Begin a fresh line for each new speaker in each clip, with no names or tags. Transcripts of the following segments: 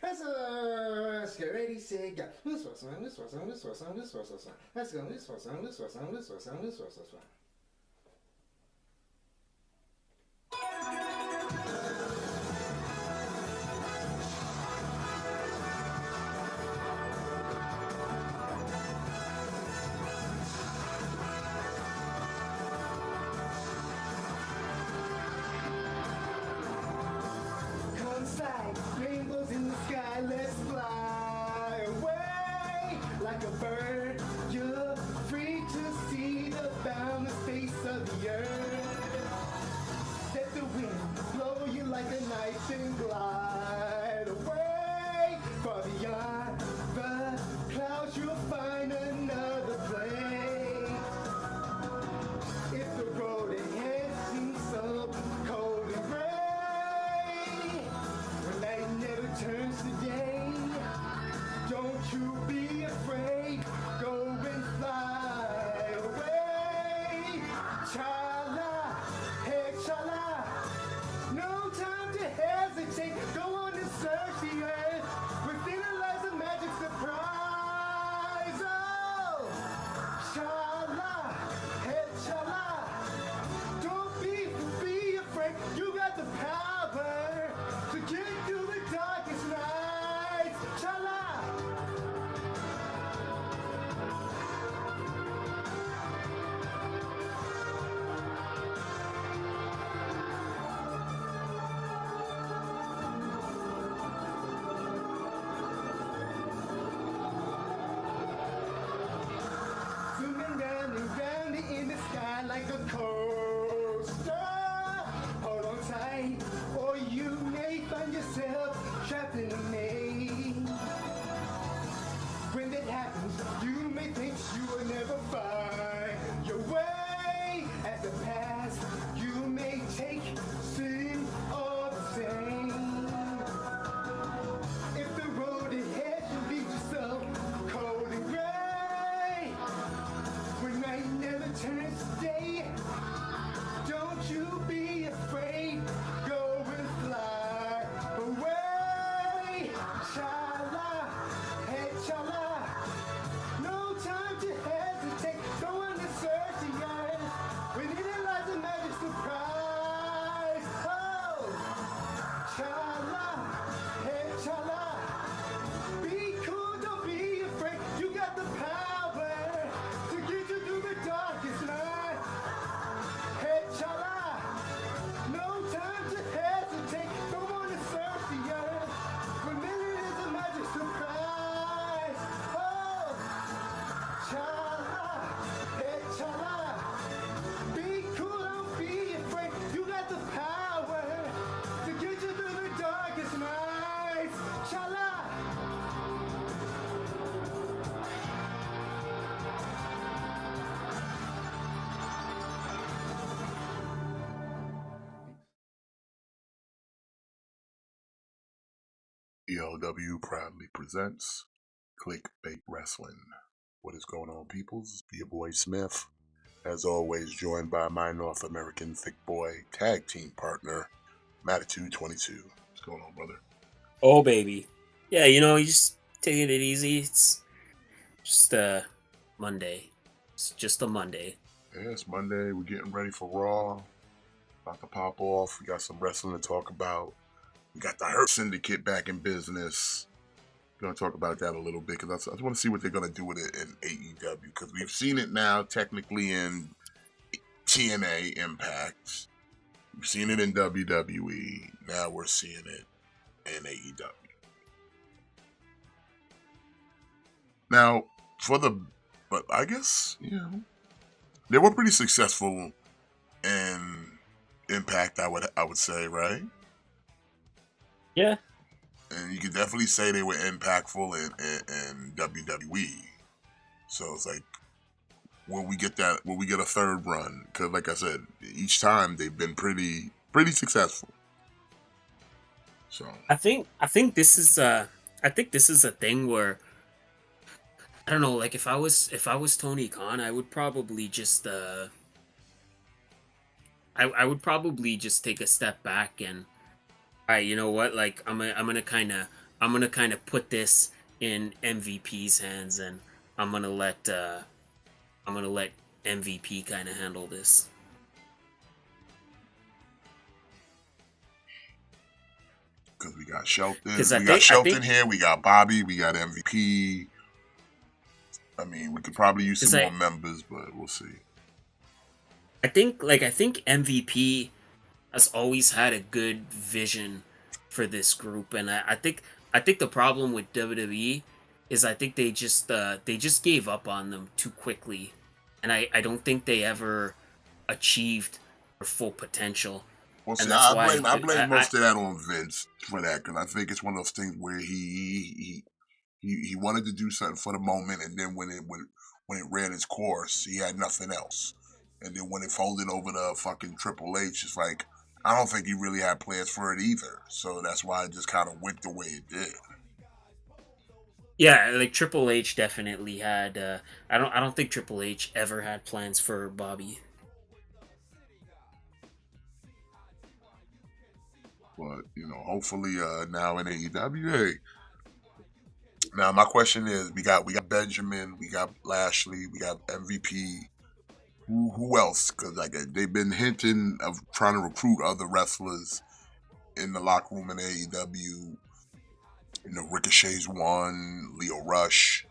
Let's get ready, say go. Let's go. Rainbows in the sky, let's fly away like a bird. You're free to see the boundless face of the earth. Let the wind blow you like a knife and glide away far beyond the clouds. You'll find another place. If the road ahead seems so cold and gray, turns today, don't you be afraid, go and fly away. Chala, hey chala, no time to hesitate, go on and search the earth, within it lies a magic surprise. Oh, chala, hey chala, don't be afraid, you got the power to get through the darkest nights. Chala! Zooming round and round in the sky like a coaster. Hold on tight, or you may find yourself trapped in a maze. When that happens, you may think you will never find your way. As the past, you may take seem all the same. If the road ahead should lead you so cold and gray, when night never turns to day, don't you be afraid, go and fly away. Chala, hey chala, no time to hesitate, go on and search the earth, within it lies a magic surprise. Oh, chala, hey chala, be cool, don't be afraid, you got the power to get you through the darkest night. Hey chala, no time to hesitate, go on and search the earth, for minute is a magic surprise. Oh, chala, hey chala, be cool, don't be afraid, you got the power to get you through the darkest nights. Chala.
AEW proudly presents KliqBait Wrestling. What is going on, peoples? It's your boy Smith. As always, joined by my North American thick boy tag team partner, Matitude 22. What's going on, brother?
Oh, baby. Yeah, you just taking it easy. It's just Monday. It's just a Monday.
Yeah, it's Monday. We're getting ready for Raw. About to pop off. We got some wrestling to talk about. We got the Hurt Syndicate back in business. We're going to talk about that a little bit because I just want to see what they're going to do with it in AEW because we've seen it now technically in TNA Impact. We've seen it in WWE. Now we're seeing it in AEW. Now, but I guess, they were pretty successful in Impact, I would say, right?
Yeah.
And you could definitely say they were impactful in WWE. So it's like, will we get a third run? Because like I said, each time they've been pretty successful. So
I think this is a thing where I don't know, like if I was Tony Khan, I would probably just I would probably just take a step back and all right, you know what? Like I'm gonna kind of I'm gonna kind of put this in MVP's hands, and I'm gonna let uh, I'm gonna let MVP kind of handle this.
Because we got Shelton,
Because I think
here, we got Bobby, we got MVP. I mean, we could probably use
because
some more members, but we'll see.
I think MVP has always had a good vision for this group, and I think the problem with WWE is I think they just gave up on them too quickly, and I don't think they ever achieved their full potential,
Well,
and
see,
that's why
I blame most of that on Vince for that because I think it's one of those things where he wanted to do something for the moment, and then when it ran its course, he had nothing else. And then when it folded over to fucking Triple H, it's like I don't think he really had plans for it either. So that's why it just kind of went the way it did.
yeah, like Triple H definitely had. I don't think Triple H ever had plans for Bobby.
But hopefully, now in AEW, hey. Now my question is, we got Benjamin, we got Lashley, we got MVP. Who else? Because like they've been hinting of trying to recruit other wrestlers in the locker room in AEW. Ricochet's one, Leo Rush.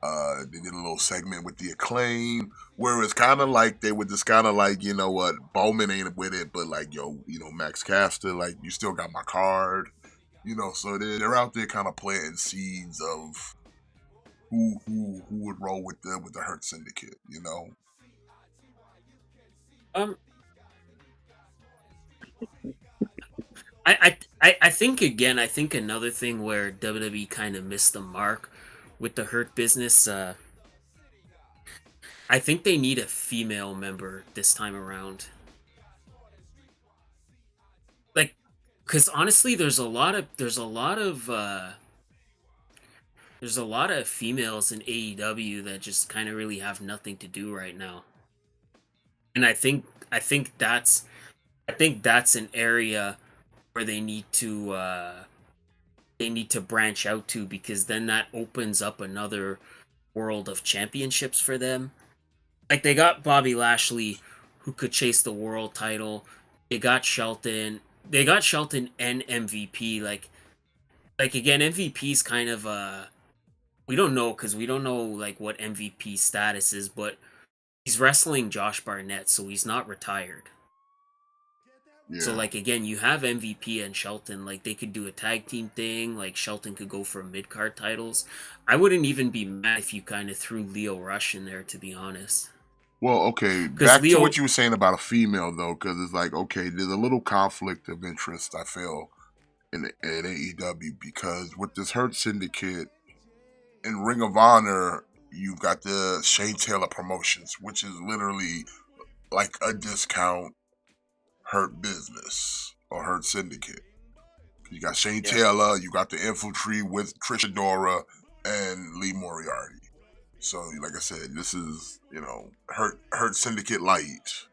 They did a little segment with the Acclaim, where it's kind of like they were just kind of like, you know what, Bowman ain't with it, but like, yo, Max Caster, like, you still got my card, so they're out there kind of planting seeds of who would roll with the Hurt Syndicate.
Um, I think again, I think another thing where WWE kind of missed the mark with the Hurt business. I think they need a female member this time around. Like, because honestly, there's a lot of females in AEW that just kind of really have nothing to do right now, and I think that's an area where they need to branch out to, because then that opens up another world of championships for them. Like they got Bobby Lashley, who could chase the world title. They got Shelton. They got Shelton and MVP. Like again, MVP's kind of we don't know, because we don't know like what MVP status is, but he's wrestling Josh Barnett, so he's not retired. So
Yeah.
like again, you have MVP and Shelton. Like they could do a tag team thing. Like Shelton could go for mid card titles. I wouldn't even be mad if you kind of threw Leo Rush in there, to be honest.
Well, okay,
Because
back to
Leo,
what you were saying about a female though, because it's like, okay, there's a little conflict of interest I feel in AEW because with this Hurt Syndicate in Ring of Honor, you've got the Shane Taylor Promotions, which is literally like a discount Hurt Business or Hurt Syndicate. You got Shane
yeah.
Taylor, you got the Infantry with Trish Adora and Lee Moriarty. So, like I said, this is Hurt Syndicate Light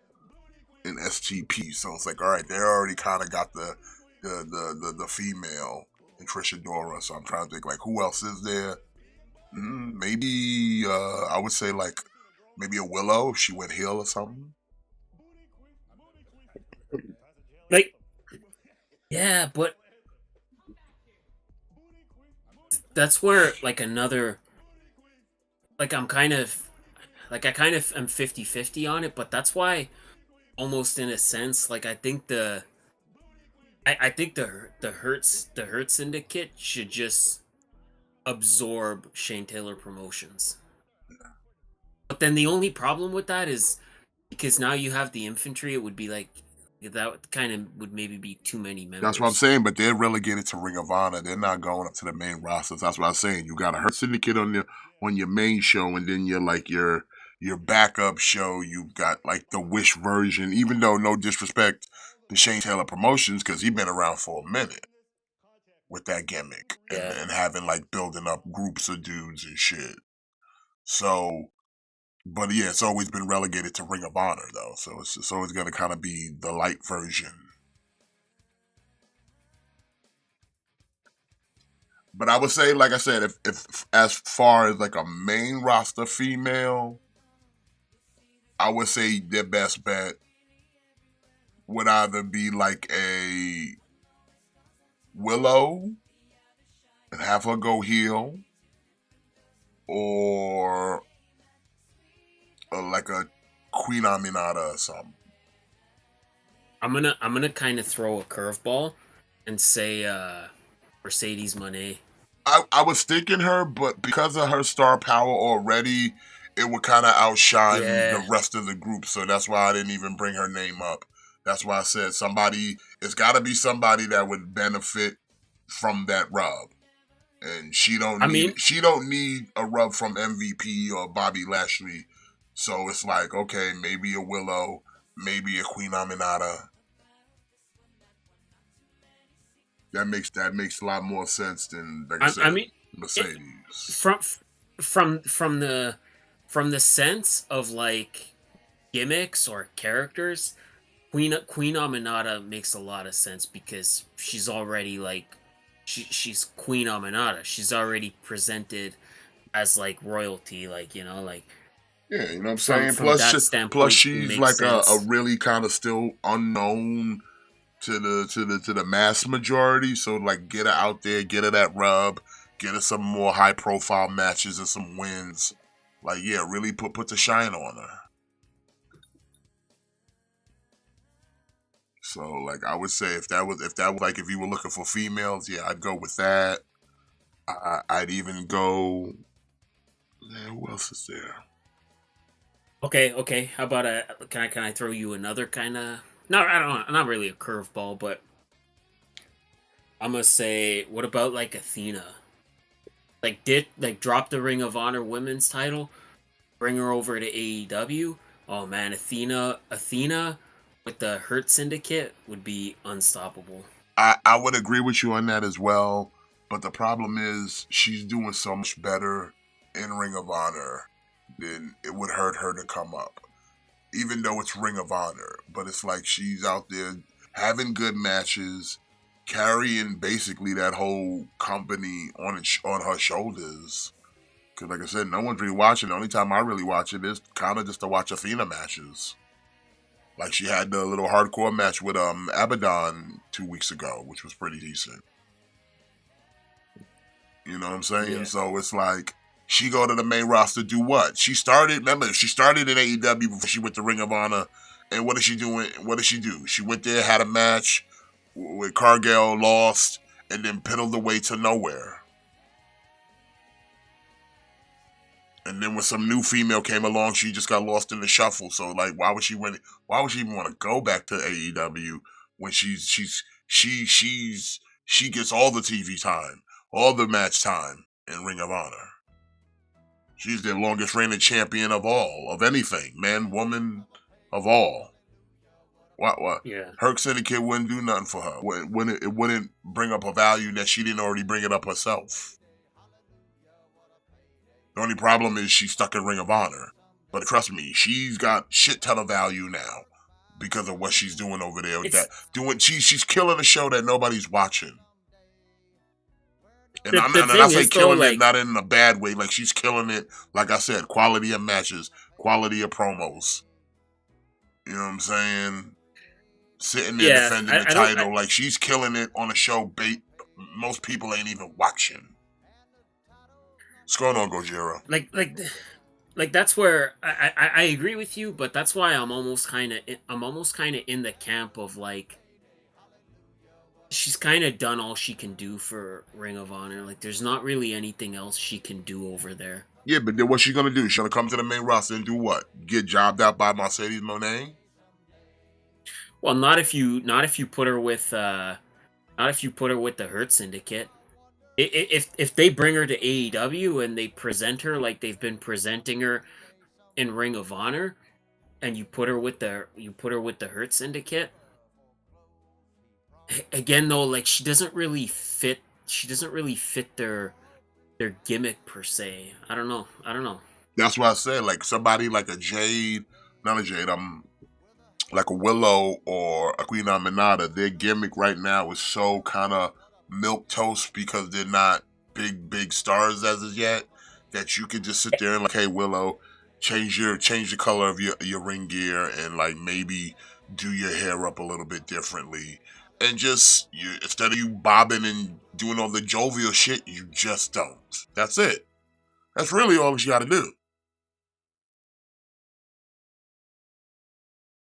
in STP. So it's like, all right, they already kind of got the female in Trish Adora. So I'm trying to think like who else is there. Maybe I would say like maybe a Willow if she went heel or something.
Like, yeah, but that's where like another, like I'm kind of, like I kind of am 50-50 on it, but that's why almost in a sense, like I think the Hurt Syndicate should just absorb Shane Taylor Promotions. But then the only problem with that is because now you have the infantry, it would be like that kind of would maybe be too many
That's what I'm
members.
saying, but they're relegated to Ring of Honor. They're not going up to the main rosters. That's what I'm saying. You got a Hurt Syndicate on your main show, and then your backup show. You've got like the Wish version. Even though no disrespect to Shane Taylor Promotions, because he's been around for a minute with that gimmick and
Yeah.
and having like building up groups of dudes and shit. So, but yeah, it's always been relegated to Ring of Honor though. So it's always going to kind of be the light version. But I would say, like I said, if as far as like a main roster female, I would say their best bet would either be like a Willow and have her go heel, or like a Queen Aminata or something.
I'm gonna kind of throw a curveball and say Mercedes Moné.
I was thinking her, but because of her star power already, it would kind of outshine the
Yeah.
rest of the group. So that's why I didn't even bring her name up. That's why I said somebody. It's got to be somebody that would benefit from that rub, and she
I mean,
don't need a rub from MVP or Bobby Lashley. So it's like, okay, maybe a Willow, maybe a Queen Aminata. That makes a lot more sense than, like I
I
said,
mean, it,
Mercedes.
from the sense of like gimmicks or characters, Queen Aminata makes a lot of sense because she's already like she's Queen Aminata. She's already presented as like royalty, like like
Yeah, you know what I'm
from
saying.
from that
Plus
standpoint, it
she's
makes
like a
sense.
really kind of still unknown to the mass majority. So like, get her out there, get her that rub, get her some more high profile matches and some wins. Like, yeah, really put the shine on her. So like, I would say if that was like, if you were looking for females, yeah, I'd go with that. I'd even go. Yeah, who else is there?
Okay. How about can I throw you another kind of no, I don't not really a curveball, but I'm gonna say what about like Athena? Like did like drop the Ring of Honor women's title, bring her over to AEW. Oh man, Athena with the Hurt Syndicate would be unstoppable.
I would agree with you on that as well. But the problem is she's doing so much better in Ring of Honor than it would hurt her to come up. Even though it's Ring of Honor. But it's like she's out there having good matches, carrying basically that whole company on her shoulders. Because like I said, no one's really watching. The only time I really watch it is kind of just to watch Athena matches. Like she had the little hardcore match with Abaddon 2 weeks ago, which was pretty decent. You know what I'm saying?
Yeah.
So it's like she go to the main roster, do what? She started in AEW before she went to Ring of Honor. And what is she doing? What did she do? She went there, had a match with Cargill, lost, and then piddled the way to nowhere. And then when some new female came along, she just got lost in the shuffle. So like, why would she win? Why would she even want to go back to AEW when she gets all the TV time, all the match time in Ring of Honor? She's the longest reigning champion of all, of anything, man, woman, of all. What?
Yeah.
Herc Syndicate wouldn't do nothing for her. It wouldn't bring up a value that she didn't already bring it up herself. The only problem is she's stuck in Ring of Honor. But trust me, she's got shit ton of value now because of what she's doing over there. She's killing a show that nobody's watching. And
the
I
thing
say
is though,
killing it
like
not in a bad way. Like she's killing it. Like I said, quality of matches, quality of promos. You know what I'm saying? Sitting there
yeah,
defending the
I don't
title, like she's killing it on a show most people ain't even watching. What's going on, Gojira?
like that's where I agree with you, but that's why I'm almost kind of in the camp of like she's kind of done all she can do for Ring of Honor. Like there's not really anything else she can do over there.
Yeah, but then what's she gonna do? She's gonna come to the main roster and do what? Get jobbed out by Mercedes Moné?
Well, not if you put her with not if you put her with the Hurt Syndicate. If they bring her to AEW and they present her like they've been presenting her in Ring of Honor, and you put her with the Hurt Syndicate, again though, like she doesn't really fit. She doesn't really fit their gimmick per se. I don't know.
That's why I said like somebody like a Jade, not a Jade, like a Willow or a Queen Aminata. Their gimmick right now is so kind of milk toast because they're not big stars as of yet that you could just sit there and like, hey Willow, change the color of your ring gear and like maybe do your hair up a little bit differently. And just you instead of you bobbing and doing all the jovial shit, you just don't. That's it. That's really all you got to do.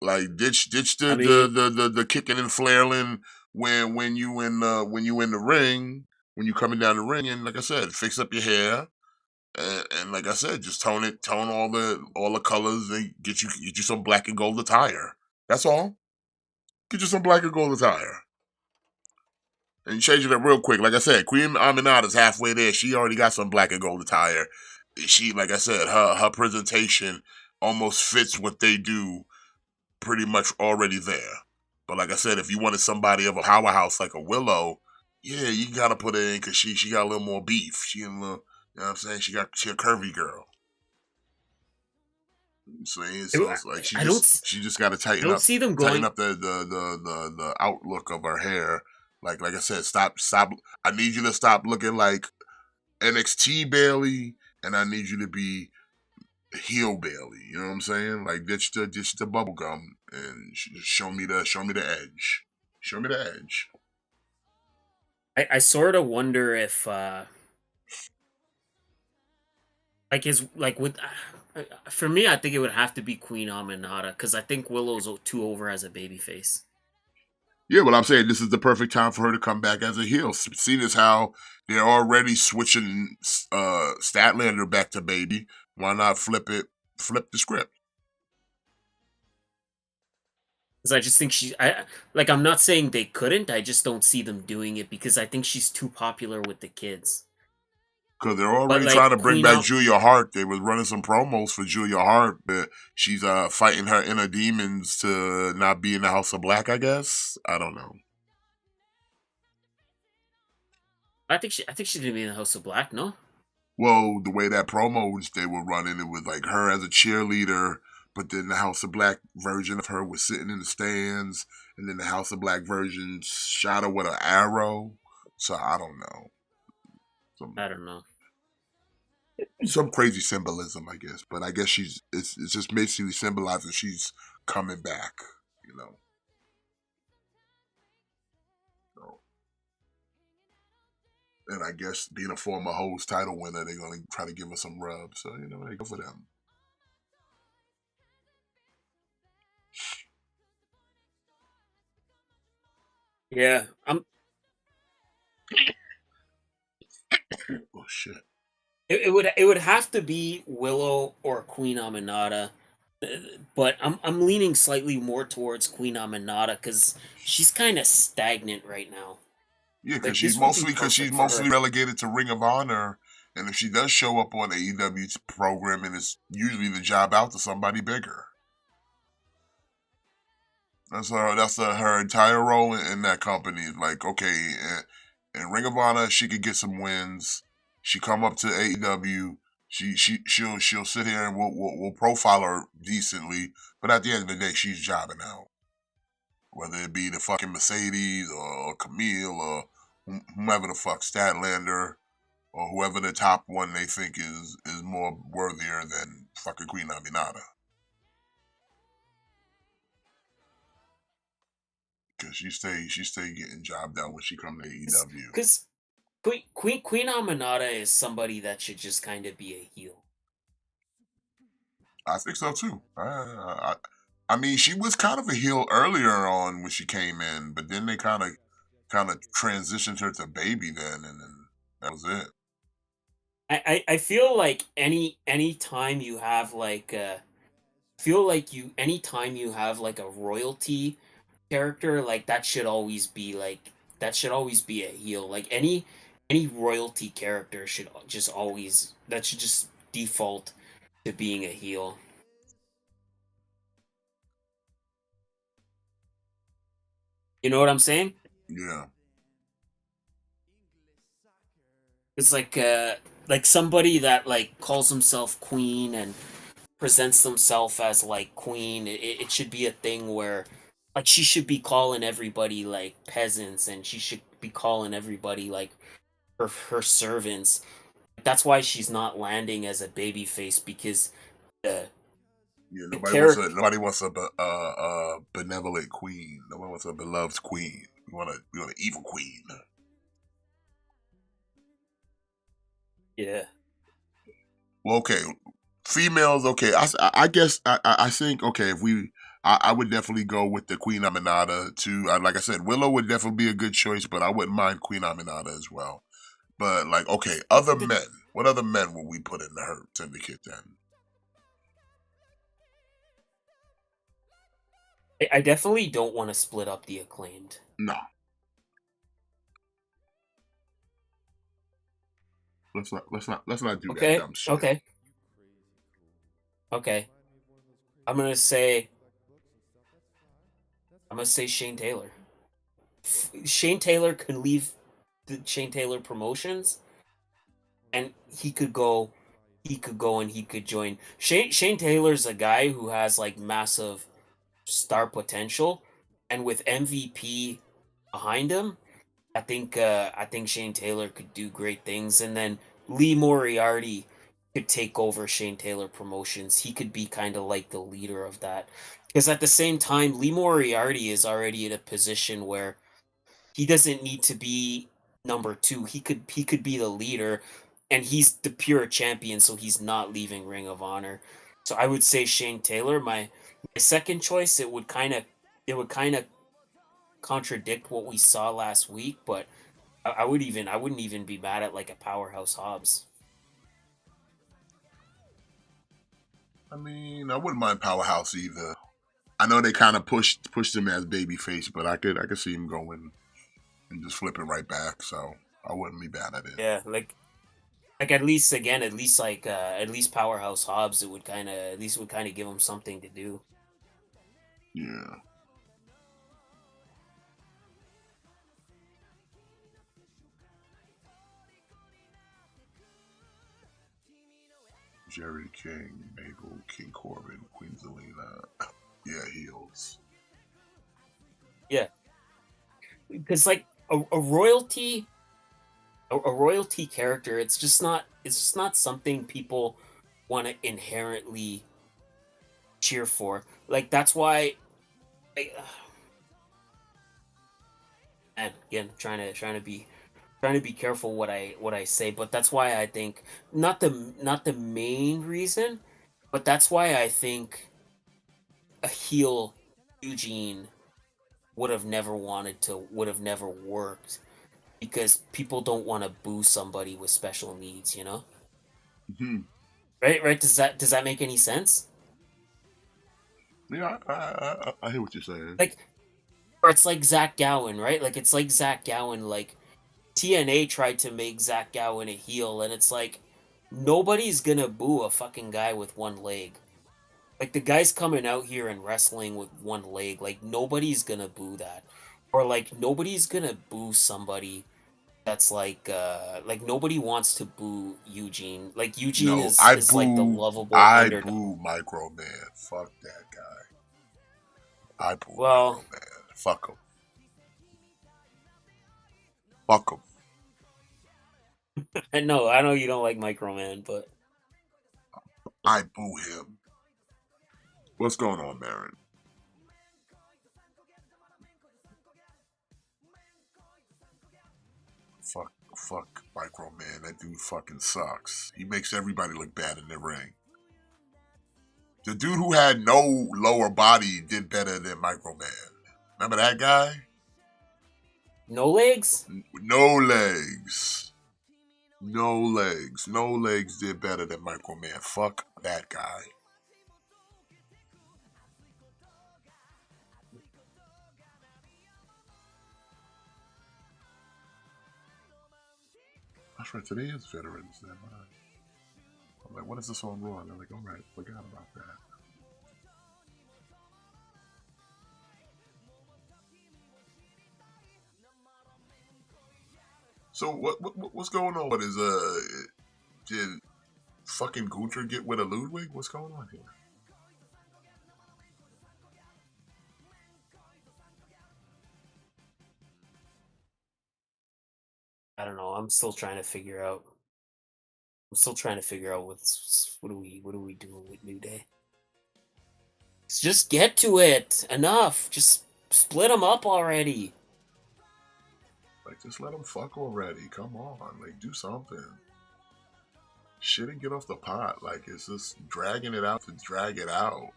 Like ditch
I mean,
the kicking and flailing when you in the ring, when you coming down the ring, and like I said, fix up your hair, and like I said, just tone all the colors, and get you some black and gold attire. That's all. Get you some black and gold attire, and you change it up real quick. Like I said, Queen Aminata's halfway there. She already got some black and gold attire. She, like I said, her presentation almost fits what they do pretty much already there. But like I said, if you wanted somebody of a powerhouse like a Willow, yeah, you gotta put her in because she got a little more beef. She a little, you know what I'm saying? She a curvy girl. So it's like
I don't
she just got to
I don't see them going.
the outlook of her hair. Like I said, stop. I need you to stop looking like NXT Bailey, and I need you to be heel Bailey. You know what I'm saying? Like ditch the bubble gum and show me the edge. Show me the edge.
I sort of wonder if like is like with for me, I think it would have to be Queen Aminata because I think Willow's too over as a babyface.
Yeah, well, I'm saying this is the perfect time for her to come back as a heel. Seeing as how they're already switching Statlander back to baby, why not flip the script?
Because I just think I like. I'm not saying they couldn't. I just don't see them doing it because I think she's too popular with the kids.
Because they're
But
already trying
like
to bring
Queen
back
Am,
Julia Hart. They was running some promos for Julia Hart, but she's fighting her inner demons to not be in the House of Black, I guess. I don't know.
I think she's gonna be in the House of Black. No,
Well, the way that promo which they were running, it was like her as a cheerleader, but then the House of Black version of her was sitting in the stands, and then the House of Black version shot her with an arrow. So I don't know.
I don't know.
Some crazy symbolism, I guess. But I guess it's just basically symbolizing she's coming back, you know. So, and I guess being a former host title winner, they're gonna try to give her some rub. So, you know, they go for them.
Yeah,
Oh shit.
it would have to be Willow or Queen Aminata, uh, but I'm leaning slightly more towards Queen Aminata because she's kind of stagnant right now.
Yeah,
Like this would be
because she's
perfect for
mostly
her.
relegated to Ring of Honor, and if she does show up on AEW's program, and it's usually the job out to somebody bigger. Her entire role in that company. Like, okay, in Ring of Honor, she could get some wins. She come up to AEW. She'll sit here and we'll profile her decently, but at the end of the day, she's jobbing out. Whether it be the fucking Mercedes or Camille or whomever the fuck Statlander or whoever the top one they think is more worthier than fucking Queen Aminata. Cause she stay getting jobbed out when she come to AEW.
Because Queen Aminata is somebody that should just kind of be a heel.
I think so too. I mean, she was kind of a heel earlier on when she came in, but then they kind of transitioned her to baby then, and then that was it.
I feel like any time you have like feel like you anytime you have like a royalty character like that should always be a heel. Like any royalty character should just always that should just default to being a heel. You know what I'm saying?
Yeah,
It's like somebody that like calls himself queen and presents themselves as like queen. It should be a thing where like she should be calling everybody like peasants and she should be calling everybody like her servants. That's why she's not landing as a baby face, because the
Yeah,
the
nobody
character.
wants a benevolent queen. Nobody wants a beloved queen. We want an evil queen.
Yeah.
Well, okay, females. Okay, I guess I think okay if I would definitely go with the Queen Aminata too. Like I said, Willow would definitely be a good choice, but I wouldn't mind Queen Aminata as well. But like, okay, other men. What other men would we put in the Hurt Syndicate then?
I definitely don't want to split up the Acclaimed.
No, let's not do that
Okay,
dumb shit.
okay, okay. I'm gonna say Shane Taylor. Shane Taylor can leave the Shane Taylor Promotions, and he could go and he could join. Shane Taylor's a guy who has like massive star potential, and with MVP behind him, I think Shane Taylor could do great things, and then Lee Moriarty could take over Shane Taylor Promotions. He could be kind of like the leader of that. Because at the same time, Lee Moriarty is already in a position where he doesn't need to be number 2. He could be the leader, and he's the pure champion, so he's not leaving Ring of Honor. So I would say Shane Taylor. My second choice, it would kind of contradict what we saw last week, but I wouldn't even be mad at like a Powerhouse Hobbs.
I mean, I wouldn't mind Powerhouse either. I know they kind of pushed him as babyface, but I could see him going and just flipping right back. So I wouldn't be bad at it.
Yeah, like at least again, at least Powerhouse Hobbs, it would kind of at least would kind of give him something to do.
Yeah. Jerry King, Mabel, King Corbin, Queen Zelina. Yeah, heels.
Yeah, because like a royalty character, it's just not something people want to inherently cheer for. Like that's why, like, and again, trying to be careful what I say, but that's why I think not the main reason, but that's why I think a heel Eugene would have never worked, because people don't want to boo somebody with special needs, you know?
Hmm.
Right? Does that make any sense?
Yeah, I hear what you're saying.
Like, or it's like Zach Gowen, right? Like it's like Zach Gowen. Like TNA tried to make Zach Gowen a heel, and it's like nobody's gonna boo a fucking guy with one leg. Like the guy's coming out here and wrestling with one leg. Like nobody's gonna boo that, or like nobody's gonna boo somebody that's like nobody wants to boo Eugene. Like Eugene
No,
is like the lovable
I
underdog.
boo Micro Man. Fuck that guy. I boo Micro
Well,
Man. Fuck him. Fuck him.
I know you don't like Microman, but
I boo him. What's going on, Marin? Fuck Micro Man. That dude fucking sucks. He makes everybody look bad in the ring. The dude who had no lower body did better than Micro Man. Remember that guy?
no legs.
No legs. No legs. No legs did better than Micro Man. Fuck that guy. That's right. Today is Veterans Day. I'm like, what is this on Raw? And they're like, all right, forgot about that. So what's going on? What is did fucking Gunther get with a Ludwig? What's going on here?
I don't know. I'm still trying to figure out. I'm still trying to figure out what are we doing with New Day? Just get to it. Enough. Just split them up already.
Like, just let them fuck already. Come on. Like, do something. Shit and get off the pot. Like, it's just dragging it out to drag it out.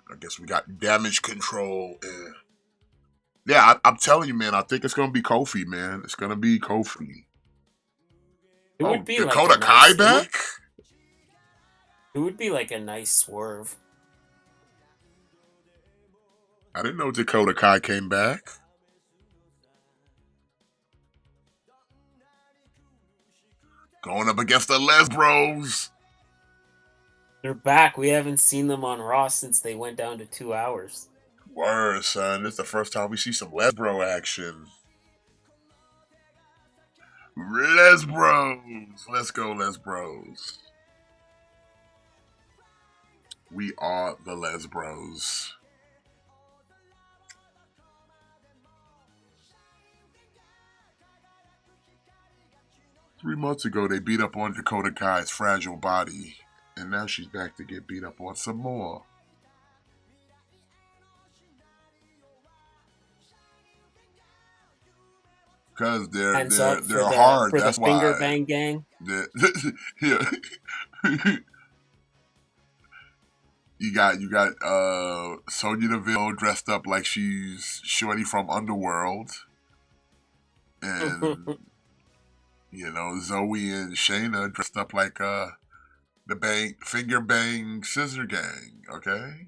I guess we got damage control. And yeah, I'm telling you, man, I think it's going to be Kofi, man. It's going to be Kofi.
It
Oh,
would be
Dakota
like a
Kai
nice,
back?
it would be like a nice swerve.
I didn't know Dakota Kai came back. Going up against the Les Bros.
They're back. We haven't seen them on Raw since they went down to 2 hours.
Word, son. This is the first time we see some Les Bro action. Les Bros. Let's go, Les Bros. We are the Les Bros. Three months ago, they beat up on Dakota Kai's fragile body. And now she's back to get beat up on some more. Because they're hard.
For
That's
the finger
why.
bang gang.
Yeah. You got Sonya Deville dressed up like she's Shorty from Underworld. And Zoe and Shayna dressed up like the finger bang scissor gang, okay?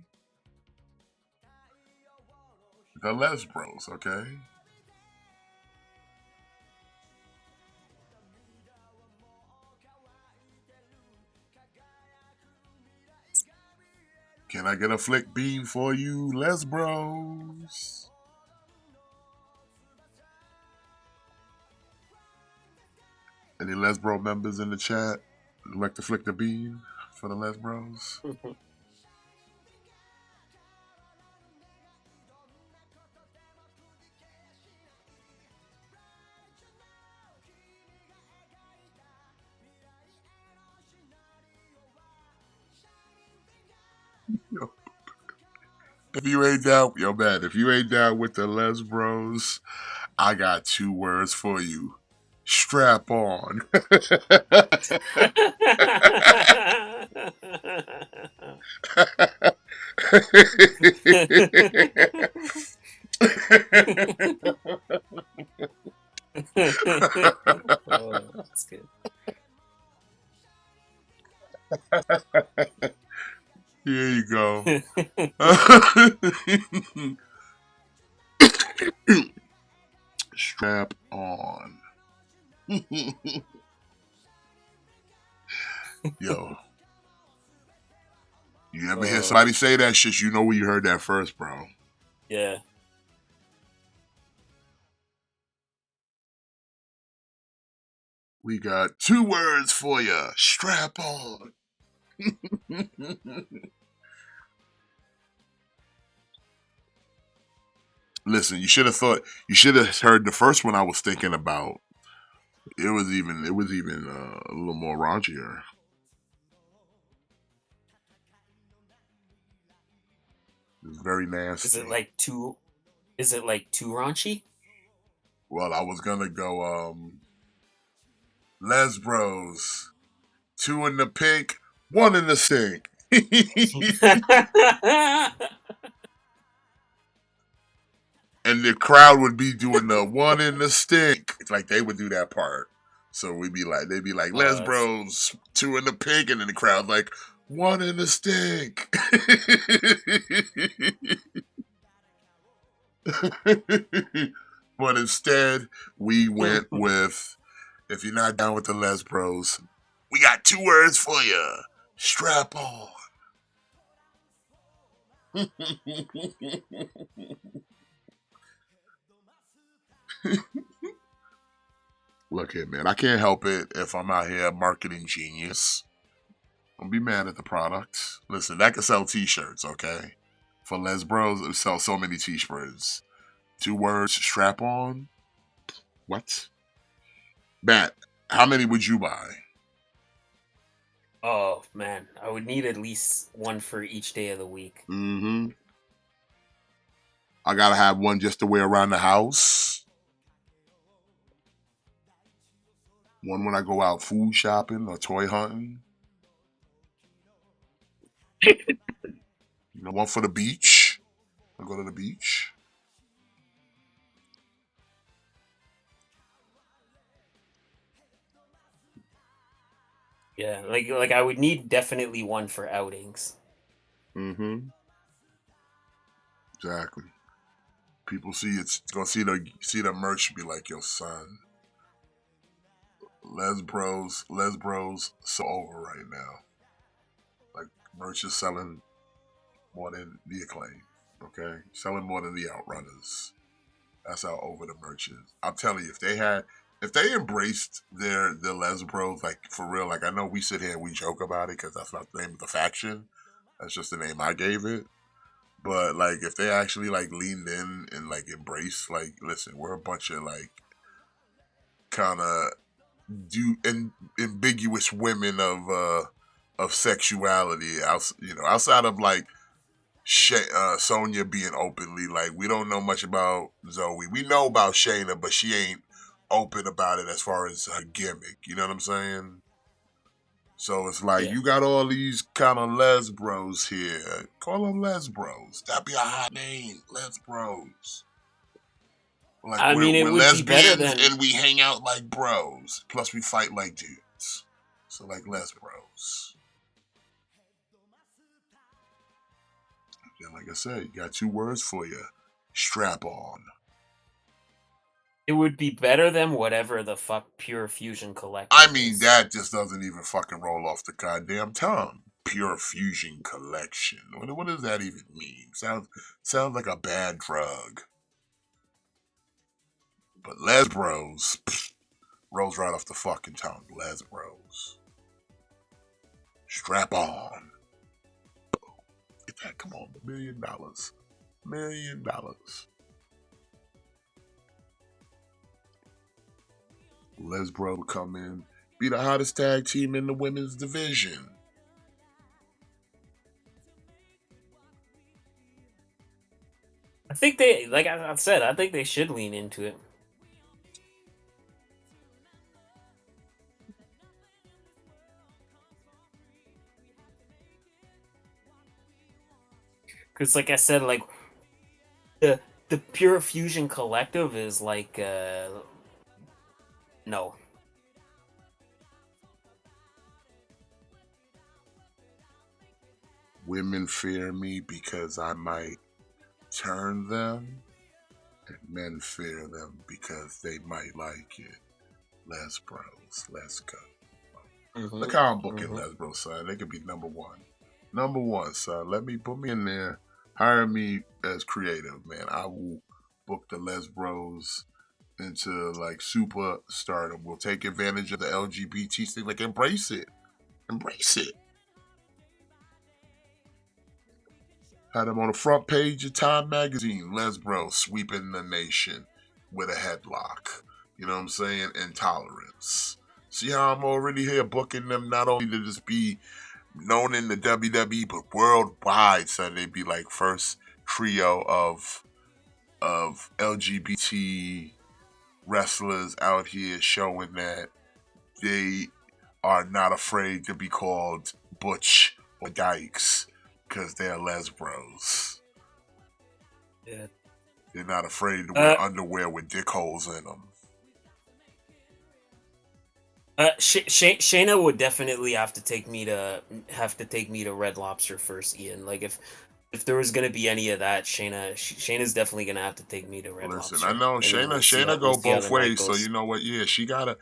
The Les Bros, okay? Can I get a flick bean for you, Les Bros? Any Les Bro members in the chat who'd like to flick the bean for the Les Bros? If you ain't down, if you ain't down with the Les Bros, I got 2 words for you. Strap on.
Oh, that's good.
Here you go. Strap on. Yo. You ever hear somebody say that shit, you know where you heard that first, bro.
Yeah.
We got 2 words for you. Strap on. Listen, you should have heard the first one I was thinking about. It was even a little more raunchier. It was very nasty.
Is it like too raunchy?
Well, I was gonna go Les Bros. 2 in the pink, 1 in the sink. And the crowd would be doing the 1 in the stink. It's like they would do that part. So they'd be like, Les Bros, 2 in the pink, and then the crowd like, 1 in the stink. But instead, we went with, if you're not down with the Les Bros, we got 2 words for you. Strap on. Look here, man. I can't help it if I'm out here marketing genius. Don't be mad at the product. Listen, that could sell T-shirts, okay? For Les Bros, it sells so many T-shirts. 2 words, strap on. What? Matt, how many would you buy?
Oh man, I would need at least one for each day of the week.
Mm-hmm. I gotta have one just to wear around the house. One when I go out food shopping or toy hunting. One for the beach. I go to the beach.
Yeah, like I would need definitely one for outings.
Mm-hmm. Exactly. People gonna see the merch and be like, yo, son, Les Bros, so over right now. Like merch is selling more than the Acclaim. Okay, selling more than the Outrunners. That's how over the merch is. I'm telling you, if they embraced their Les Bros, like for real, like I know we sit here and we joke about it because that's not the name of the faction. That's just the name I gave it. But like if they actually like leaned in and like embraced, like, listen, we're a bunch of like kind of ambiguous women of sexuality, outside of like Sonya being openly like, we don't know much about Zoe. We know about Shayna, but she ain't open about it as far as her gimmick. You know what I'm saying? So it's like,
Yeah.
you got all these kind of Les Bros here. Call them Les Bros. That'd be a hot name, Les Bros. Like
I mean, it
we're
would be better
lesbians
than
and we hang out like bros. Plus we fight like dudes. So like Les Bros. And like I said, you got 2 words for you. Strap on.
it would be better than whatever the fuck Pure Fusion Collective
I mean,
is.
that just doesn't even fucking roll off the goddamn tongue. Pure Fusion Collection. What does that even mean? Sounds like a bad drug. But Les Bros, rolls right off the fucking tongue. Les Bros. Strap on. Get that, come on, $1 million. $1 million. Les Bros come in, be the hottest tag team in the women's division.
I think they, like I said, I think they should lean into it. Because, like I said, like the Pure Fusion Collective is like no.
Women fear me because I might turn them, and men fear them because they might like it. Les Bros, let's go. Look how I'm booking Les Bros, son. They could be number one. Number one, son. Put me in there. Hire me as creative, man. I will book the Les Bros into like super stardom. We'll take advantage of the LGBT thing. Like, embrace it. Embrace it. Had them on the front page of Time Magazine. Les Bros sweeping the nation with a headlock. You know what I'm saying? Intolerance. See how I'm already here booking them not only to just be known in the WWE but worldwide, so they'd be like first trio of LGBT wrestlers out here showing that they are not afraid to be called Butch or Dykes because they're Les Bros.
Yeah.
They're not afraid to wear underwear with dick holes in them.
Shayna would definitely have to take me to Red Lobster first, Ian. Like if there was gonna be any of that, Shayna's definitely gonna have to take me to Red Lobster.
Listen, I know Shayna go both ways, so you know what? Yeah, she gotta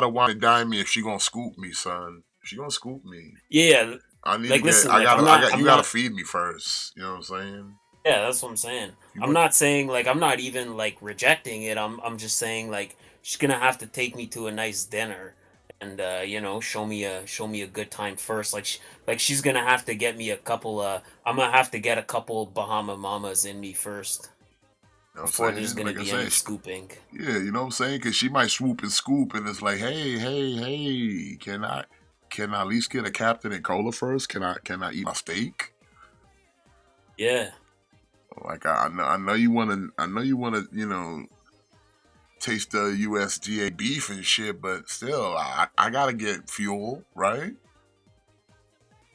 want to dime me if she gonna scoop me, son. She gonna scoop me.
Yeah,
I need
like,
to get.
listen,
I
like,
you gotta feed me first. You know what I'm saying?
Yeah, that's what I'm saying. I'm not saying, like, I'm not even like rejecting it. I'm just saying, like, she's gonna have to take me to a nice dinner and show me a good time first. Like she's gonna have to get me a couple. I'm gonna have to get a couple Bahama Mamas in me first
You know what
before
I'm
there's
saying?
gonna
Like I
be any
said,
scooping.
yeah, you know what I'm saying? Because she might swoop and scoop, and it's like, hey, can I at least get a Captain and Cola first? Can I eat my steak?
Yeah.
Like I know you wanna taste the USDA beef and shit, but still, I gotta get fuel, right?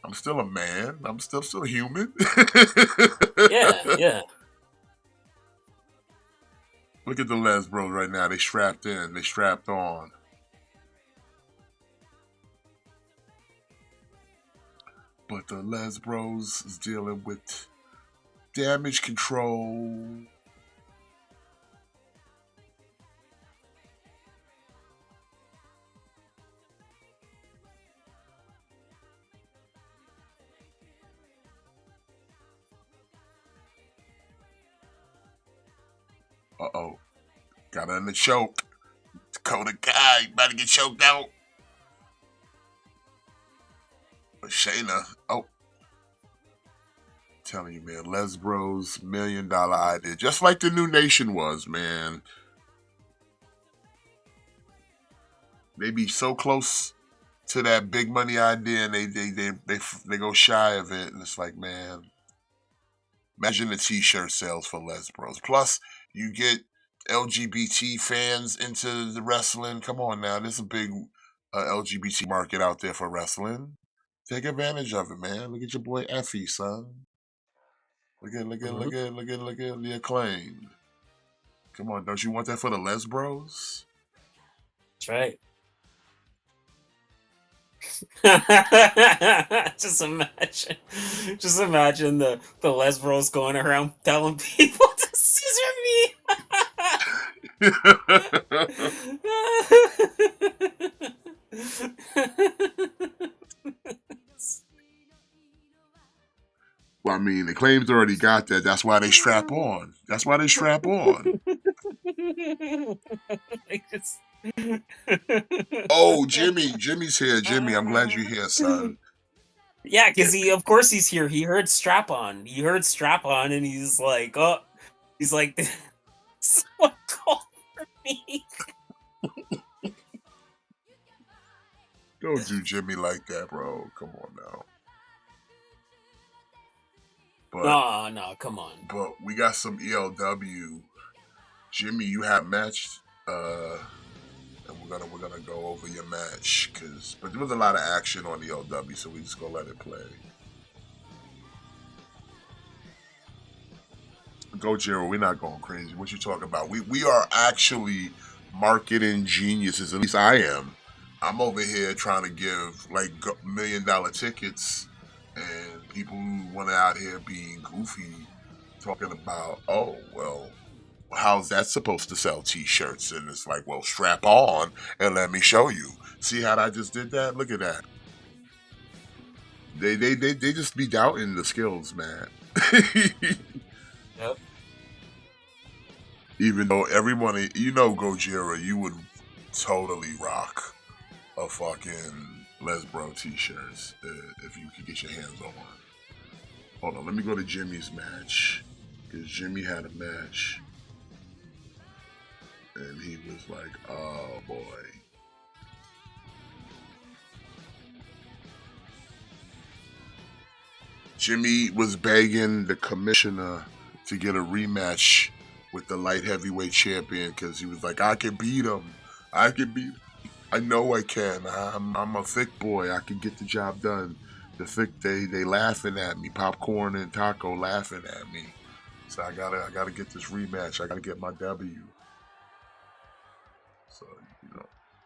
I'm still a man. I'm still human.
Yeah. Yeah.
Look at the Les Bros right now. They strapped in. They strapped on. But the Les Bros is dealing with damage control. Uh-oh. Got her in the choke. Dakota Kai about to get choked out. But Shayna, telling you, man, Les Bros, $1 million idea. Just like the New Nation was, man. They be so close to that big money idea, and they go shy of it, and it's like, man, imagine the T-shirt sales for Les Bros. Plus, you get LGBT fans into the wrestling. Come on now, there's a big LGBT market out there for wrestling. Take advantage of it, man. Look at your boy Effie, son. Look at the Acclaimed. Come on, don't you want that for the Les Bros?
That's right. just imagine the Les Bros going around telling people to scissor me.
Well, I mean, the Acclaim's already got that. That's why they strap on. That's why they strap on. Oh, Jimmy's here. Jimmy, I'm glad you're here, son.
Yeah, because of course he's here. He heard strap on. He heard strap on, and he's like, oh, he's like, someone called for me.
Don't do Jimmy like that, bro. Come on now. But
No, come on.
But we got some ELW. Jimmy, you have matched, and we're gonna go over your match, but there was a lot of action on ELW, so we just gonna let it play. Go, Jero. We're not going crazy. What you talking about? We are actually marketing geniuses. At least I am. I'm over here trying to give like $1 million tickets, and people who want out here being goofy, talking about, oh well, how's that supposed to sell T-shirts? And it's like, well, strap on and let me show you. See how I just did that? Look at that. They just be doubting the skills, man.
Yep.
Even though everyone, Gojira, you would totally rock a fucking Les Bro T-shirts if you could get your hands on one. Hold on, let me go to Jimmy's match, because Jimmy had a match, and he was like, oh boy. Jimmy was begging the commissioner to get a rematch with the light heavyweight champion, because he was like, I can beat him. I know I can. I'm a thick boy. I can get the job done. The thick, they laughing at me. Popcorn and Taco laughing at me. So I gotta get this rematch. I gotta get my W. So,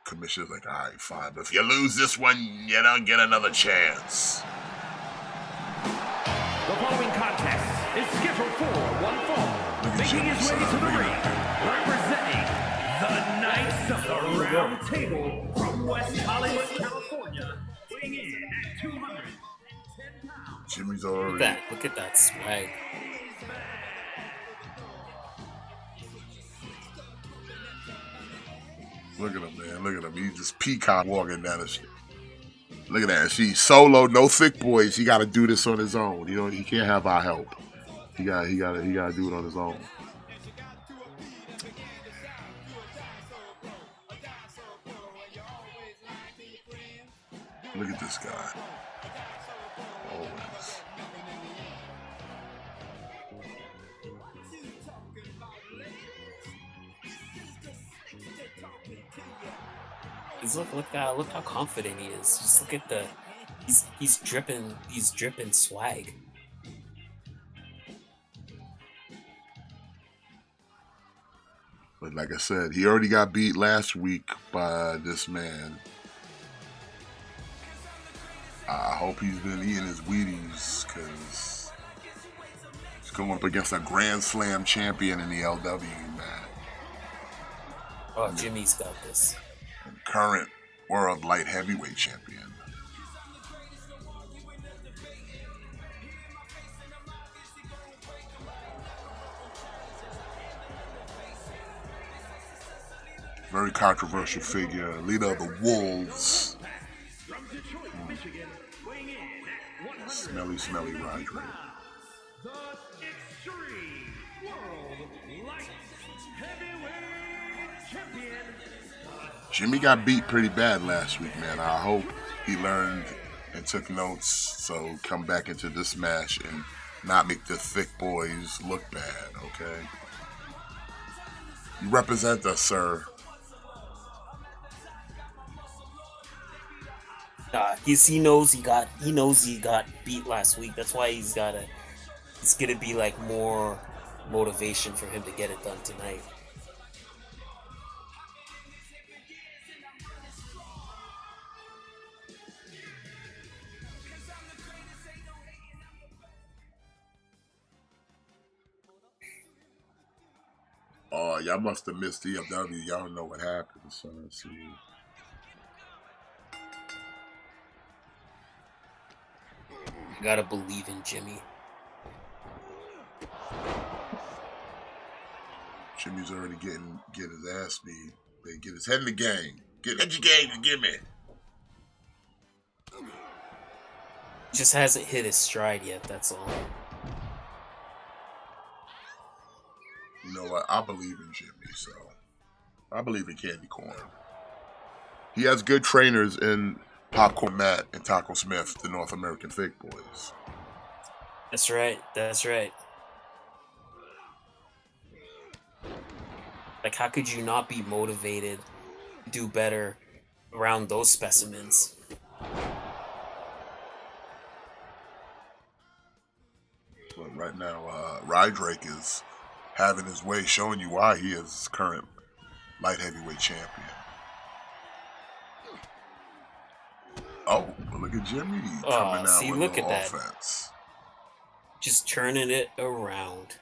commissioner's like, all right, fine. But if you lose this one, you don't get another chance.
The following contest is scheduled for one fall. Making his way to the ring, representing the Knights of the Round Table from West Hollywood, California, weighing in at 210 pounds.
Jimmy's already.
Look at that swag.
Look at him, man. Look at him. He's just peacock walking down the street. Look at that. She solo, no thick boys. He got to do this on his own. You know, he can't have our help. He got to do it on his own. Look at this guy. Always.
Look how confident he is. Just look at he's dripping swag.
But like I said, he already got beat last week by this man. I hope he's been eating his Wheaties, because he's going up against a Grand Slam champion in the LW, man.
Oh, Jimmy's got this.
And current world light heavyweight champion. Very controversial figure, leader of the Wolves. Smelly Roderick.
The Extreme World Light Heavyweight Champion.
Jimmy got beat pretty bad last week, man. I hope he learned and took notes, so come back into this match and not make the thick boys look bad, okay? You represent us, sir.
He knows he got beat last week. That's why it's gonna be like more motivation for him to get it done tonight.
Oh, y'all must have missed AEW. Y'all don't know what happened. So let's see.
You gotta believe in Jimmy.
Jimmy's already getting his ass beat. They get his head in the game. Get your game and give me.
Just hasn't hit his stride yet. That's all.
You know what? I believe in Jimmy, so I believe in Candy Corn. He has good trainers in Popcorn Matt and Taco Smith, the North American Thick Boys.
That's right. Like, how could you not be motivated to do better around those specimens?
But right now, Rydrake is having his way, showing you why he is current light heavyweight champion. Oh, look at Jimmy coming out with
look
no
at
offense.
That. Just turning it around.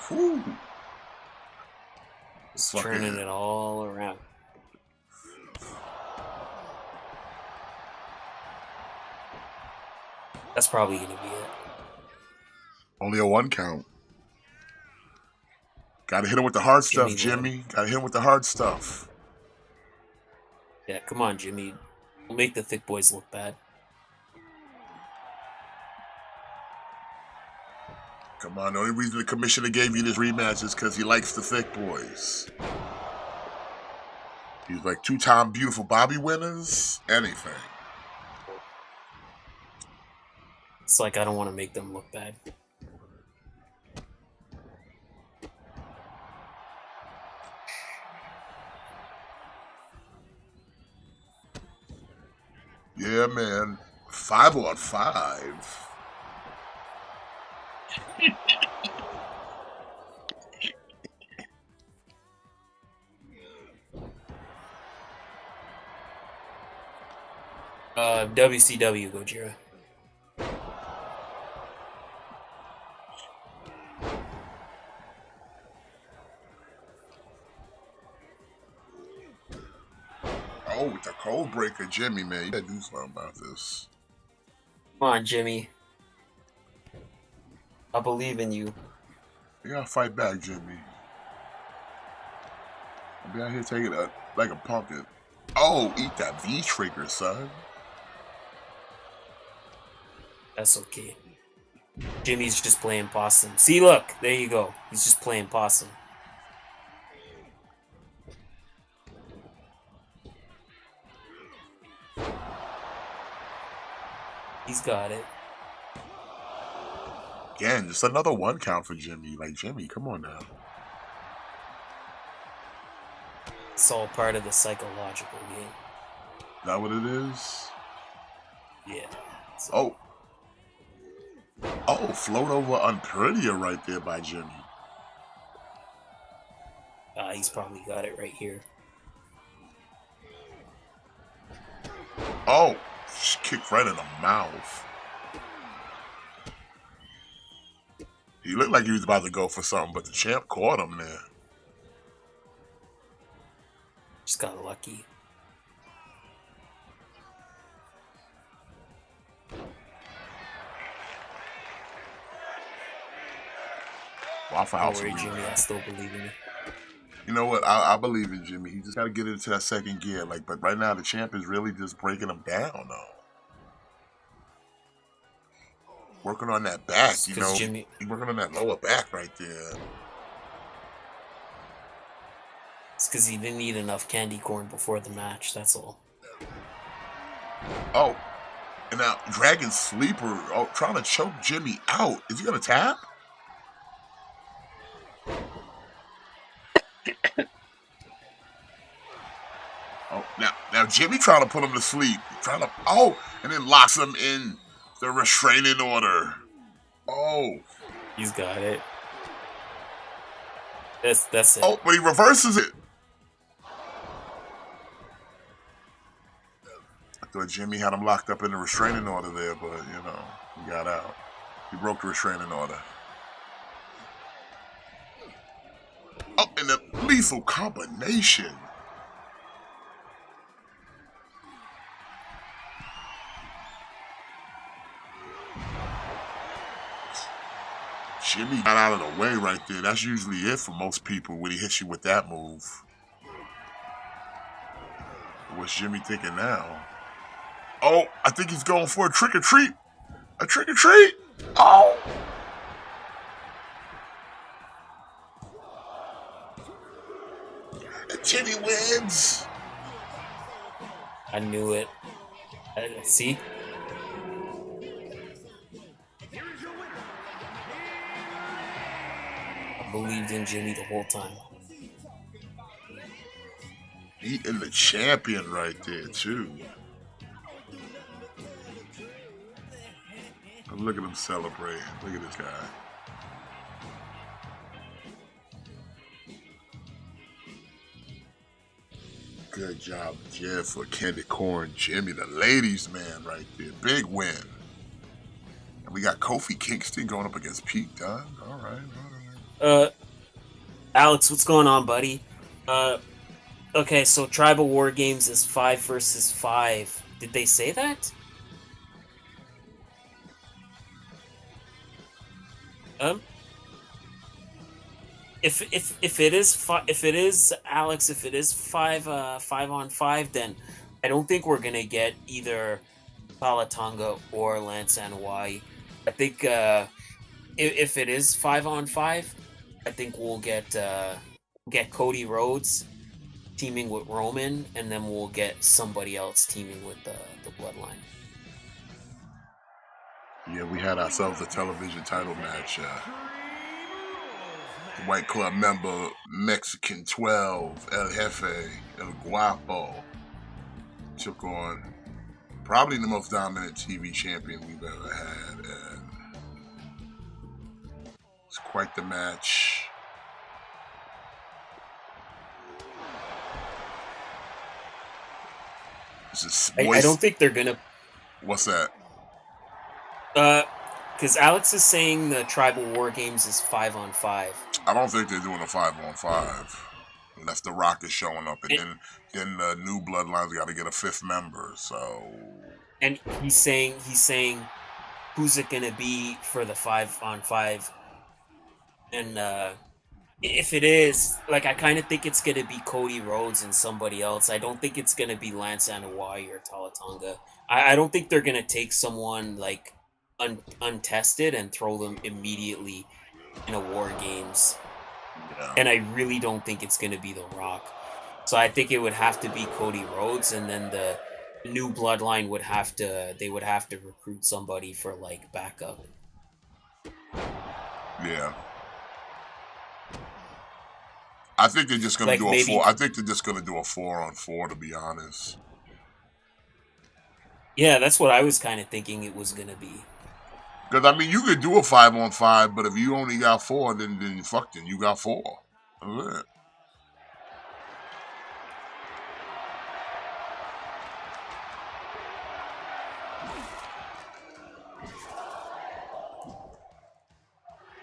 Whew.
Just turning it all around. That's probably going to be it.
Only a 1 count. Gotta hit him with the hard stuff, Jimmy. Gotta hit him with the hard stuff.
Yeah, come on, Jimmy. Don't make the thick boys look bad.
Come on, the only reason the commissioner gave you this rematch is because he likes the thick boys. He's like 2-time beautiful Bobby winners. Anything.
It's like I don't want to make them look bad.
Yeah, man. 5-on-5.
WCW, Gojira.
Oh, with the cold breaker, Jimmy, man. You gotta do something about this.
Come on, Jimmy. I believe in you.
You gotta fight back, Jimmy. Be out here taking it like a pumpkin. Oh, eat that V-trigger, son.
That's okay. Jimmy's just playing possum. See, look, there you go. He's just playing possum. He's got it.
Again, just another 1 count for Jimmy. Like, Jimmy, come on now.
It's all part of the psychological game.
Is that what it is?
Yeah.
Oh. Oh, float over Unprettier right there by Jimmy.
He's probably got it right here.
Oh, kicked right in the mouth. He looked like he was about to go for something, but the champ caught him there.
Just got lucky.
Waffle
Don't
House.
worry, Jimmy. I still believe in it.
You know what? I believe in Jimmy. He just got to get into that second gear. Like, but right now the champ is really just breaking him down, though. Working on that back, you know.
Jimmy...
He's working on that lower back right there.
It's because he didn't eat enough candy corn before the match. That's all.
Oh, and now Dragon Sleeper trying to choke Jimmy out. Is he gonna tap? Oh, now Jimmy trying to put him to sleep. And then locks him in the restraining order. Oh,
he's got it. That's it.
Oh, but he reverses it. I thought Jimmy had him locked up in the restraining order there, but you know, he got out. He broke the restraining order. Oh, and a lethal combination. Jimmy got out of the way right there. That's usually it for most people when he hits you with that move. What's Jimmy thinking now? Oh, I think he's going for a trick or treat. A trick or treat. Oh. And Jimmy wins.
I knew it. See? I believed in Jimmy the whole time.
Beating the champion right there, too. Look at him celebrating. Look at this guy. Good job, Jeff, for Candy Corn Jimmy, the ladies' man right there. Big win. And we got Kofi Kingston going up against Pete Dunne. All right.
Alex, what's going on, buddy? Okay, so Tribal War Games is 5 versus 5. Did they say that? If it is Alex, if it is 5 on 5, then I don't think we're gonna get either Palatonga or Lance Anoa'i. I think if it is 5 on 5, I think we'll get Cody Rhodes teaming with Roman, and then we'll get somebody else teaming with the Bloodline.
Yeah, we had ourselves a television title match. The White Club member, Mexican 12, El Jefe, El Guapo, took on probably the most dominant TV champion we've ever had. And it's quite the match.
I don't think they're gonna.
What's that?
Because Alex is saying the Tribal War Games is 5 on 5.
I don't think they're doing a 5 on 5. Unless The Rock is showing up, and then the new Bloodlines got to get a 5th member. So.
And he's saying, who's it gonna be for the 5 on 5? And if it is, like, I kind of think it's gonna be Cody Rhodes and somebody else. I don't think it's gonna be Lance Anoa'i or Talatanga. I don't think they're gonna take someone like untested and throw them immediately in a War Games.
Yeah.
And I really don't think it's gonna be The Rock. So I think it would have to be Cody Rhodes, and then the new bloodline would have to recruit somebody for like backup.
Yeah. I think they're just gonna
Like
do a
maybe,
4. I think they're just gonna do a 4-on-4, to be honest.
yeah, that's what I was kind of thinking it was gonna be.
Because I mean, you could do a 5-on-5, but if you only got 4, then fuck it, you got 4. That's it.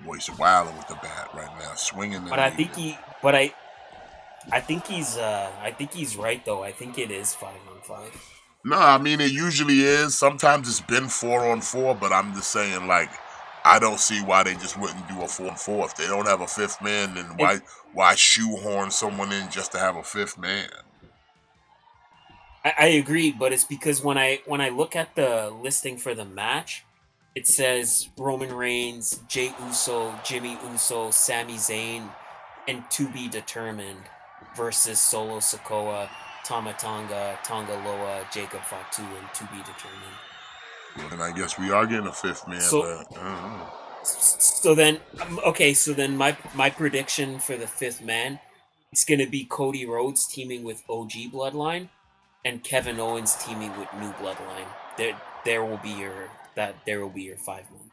Boy, he's wilding with the bat right now, swinging.
But I think I think he's right though. I think it is 5-on-5.
No, I mean it usually is. Sometimes it's been 4-on-4, but I'm just saying, like, I don't see why they just wouldn't do a 4-on-4. If they don't have a fifth man, then why shoehorn someone in just to have a fifth man?
I agree, but it's because when I look at the listing for the match, it says Roman Reigns, Jey Uso, Jimmy Uso, Sami Zayn, and to be determined versus Solo Sikoa, Tama Tonga, Tonga Loa, Jacob Fatu, and to be determined.
And I guess we are getting a fifth man,
So-
but I don't know.
So then, okay, so then my prediction for the fifth man, it's going to be Cody Rhodes teaming with OG Bloodline, and Kevin Owens teaming with New Bloodline. There will be your 5 man.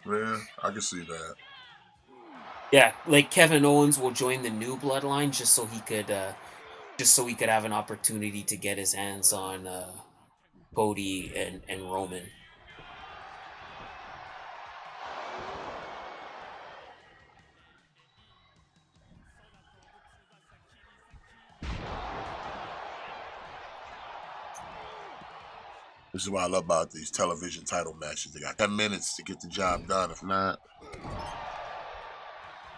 Yeah, I can see that.
Yeah, like Kevin Owens will join the New Bloodline just so he could have an opportunity to get his hands on Cody and Roman.
This is what I love about these television title matches. They got 10 minutes to get the job done. If not,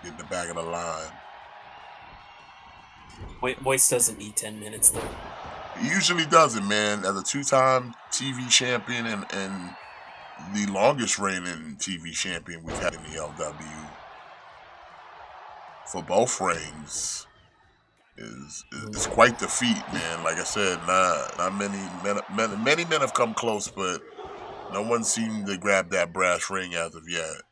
get in the back of the line.
Moist doesn't need 10 minutes though.
He usually doesn't, man. As a 2-time TV champion and the longest reigning TV champion we've had in the LW for both reigns is quite the feat, man. Like I said, not many men have come close, but no one seemed to grab that brass ring as of yet.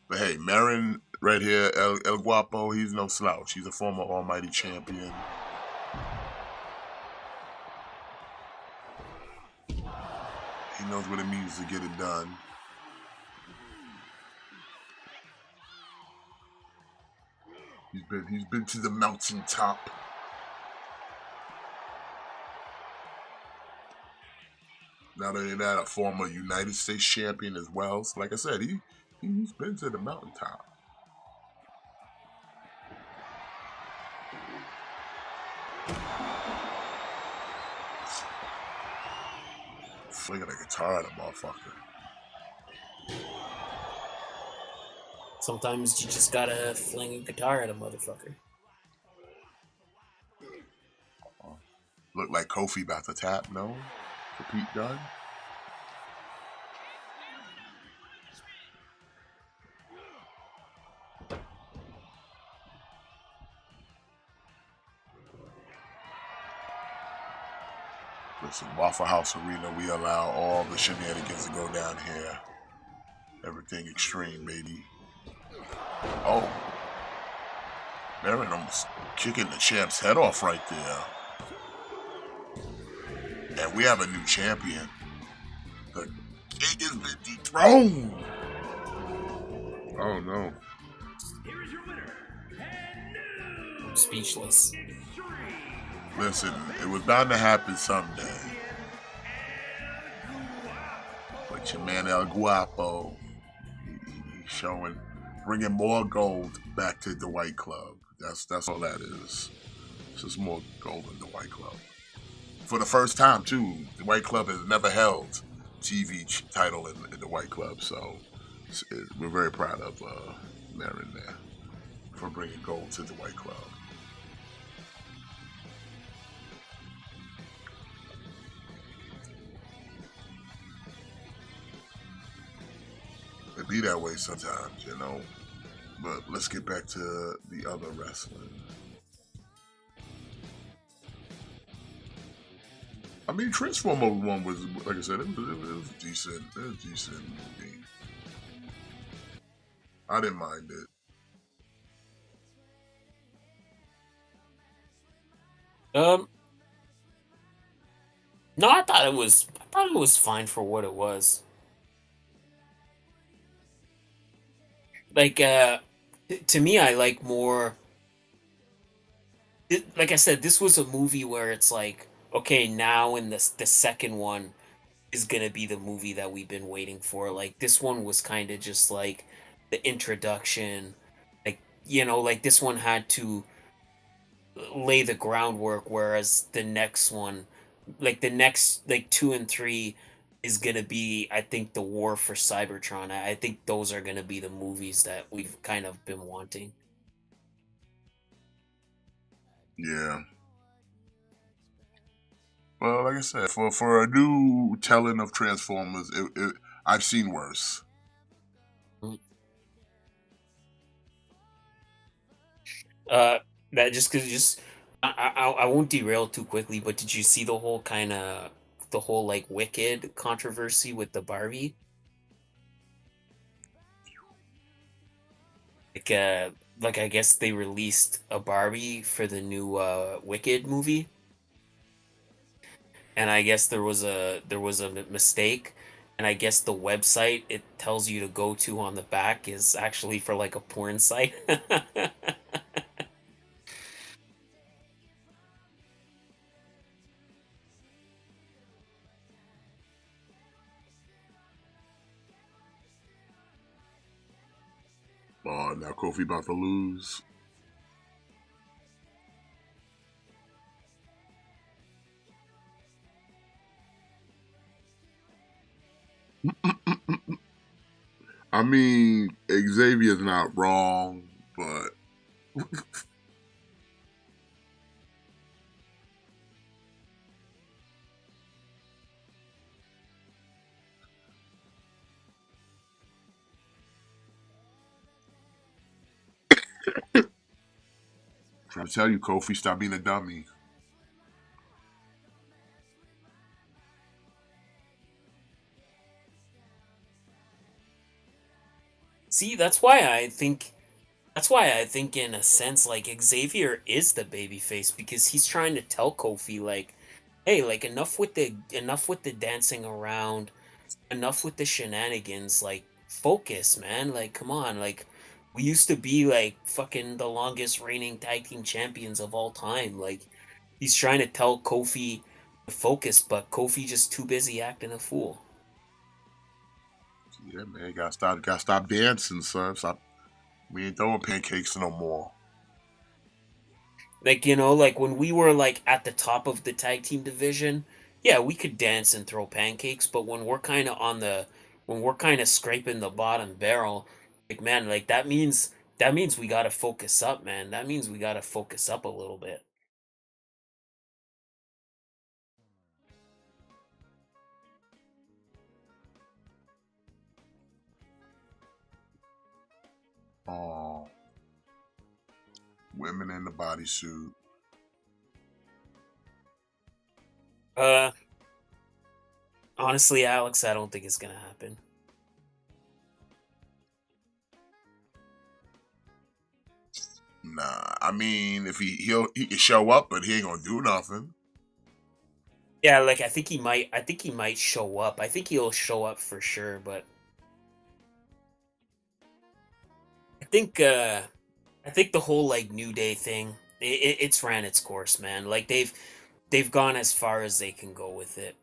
But hey, Marin right here, El Guapo, he's no slouch. He's a former almighty champion. He knows what it means to get it done. He's been to the mountaintop. Not only that, a former United States champion as well. So like I said, he's been to the mountaintop. Flinging a guitar at a motherfucker.
Sometimes you just gotta fling a guitar at a motherfucker.
Look like Kofi about to tap, no? For Pete Dunne? Listen, Waffle House Arena, we allow all the shenanigans to go down here. Everything extreme, baby. Oh. Baron almost kicking the champ's head off right there. And we have a new champion. The king has been dethroned. Oh no.
I'm speechless.
Listen, it was bound to happen someday. But your man El Guapo, he showing, bringing more gold back to the White Club. That's all that is. It's just more gold in the White Club. For the first time too, the White Club has never held TV title in the White Club, so we're very proud of Marin there for bringing gold to the White Club. It be that way sometimes, you know. But let's get back to the other wrestling. I mean, Transformer 1 was, like I said, it was decent. It was a decent movie. I didn't mind it.
No, I thought it was fine for what it was. Like, to me, I like more. Like I said, this was a movie where it's like, okay, now in the second one is gonna be the movie that we've been waiting for. Like this one was kind of just like the introduction. Like, like this one had to lay the groundwork, whereas the next one, like the next like 2 and 3 is gonna be, I think, the war for Cybertron. I think those are gonna be the movies that we've kind of been wanting.
Yeah. Well, like I said, for a new telling of Transformers, I've seen worse.
Uh, that just because just I won't derail too quickly, but did you see the whole like Wicked controversy with the Barbie? Like like I guess they released a Barbie for the new Wicked movie, and I guess there was a mistake, and I guess the website it tells you to go to on the back is actually for like a porn site.
Now Kofi about to lose. I mean, Xavier's not wrong, but trying to tell you, Kofi, stop being a dummy.
See, that's why I think in a sense like Xavier is the babyface because he's trying to tell Kofi like, hey, like enough with the dancing around, enough with the shenanigans, like focus, man. Like come on, like we used to be like fucking the longest reigning tag team champions of all time. Like he's trying to tell Kofi to focus, but Kofi just too busy acting a fool.
Yeah, man, gotta stop dancing, son. Stop. We ain't throwing pancakes no more.
Like, like when we were like at the top of the tag team division, yeah, we could dance and throw pancakes, but when we're kind of scraping the bottom barrel, like man, like that means we got to focus up, man. That means we got to focus up a little bit.
Oh, women in the bodysuit.
Uh Honestly, Alex, I don't think it's going to happen.
Nah, I mean, if he can show up, but he ain't gonna do nothing.
Yeah, like I think he might show up. I think he'll show up for sure, but I think uh I think the whole like New Day thing, it's ran its course, man. Like they've gone as far as they can go with it.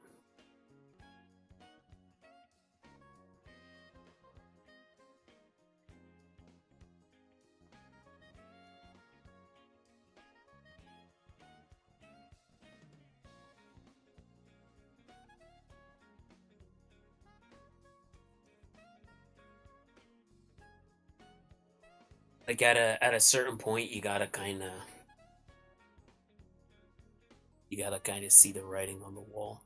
Like at a certain point, you gotta kind of see the writing on the wall.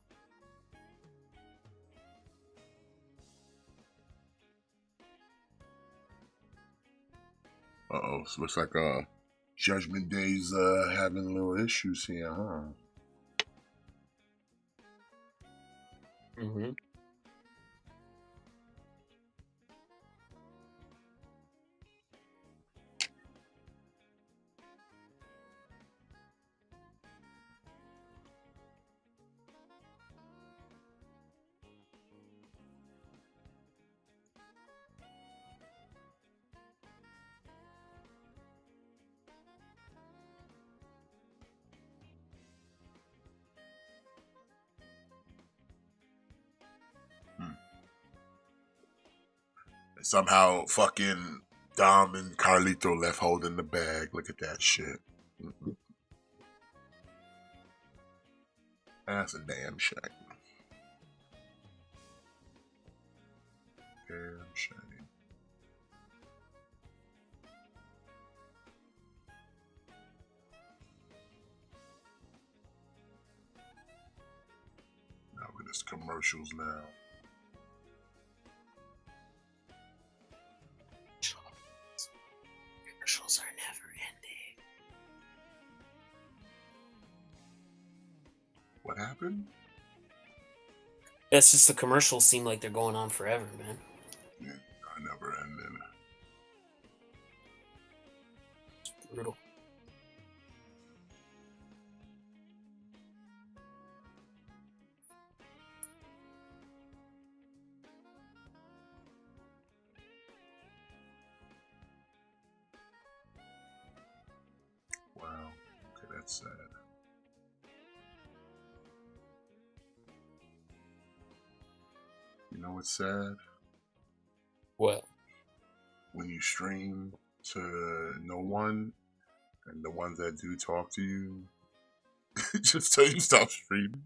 Uh-oh, so looks like Judgment Day's having little issues here, huh?
Mm-hmm.
Somehow fucking Dom and Carlito left holding the bag. Look at that shit. That's a damn shame. Damn shame. Now with this commercials now.
Commercials are never ending.
What happened?
It's just the commercials seem like they're going on forever, man.
Yeah, I never ended.
It's brutal.
Wow. Okay, that's sad. You know what's sad?
What?
When you stream to no one, and the ones that do talk to you just tell you to stop streaming.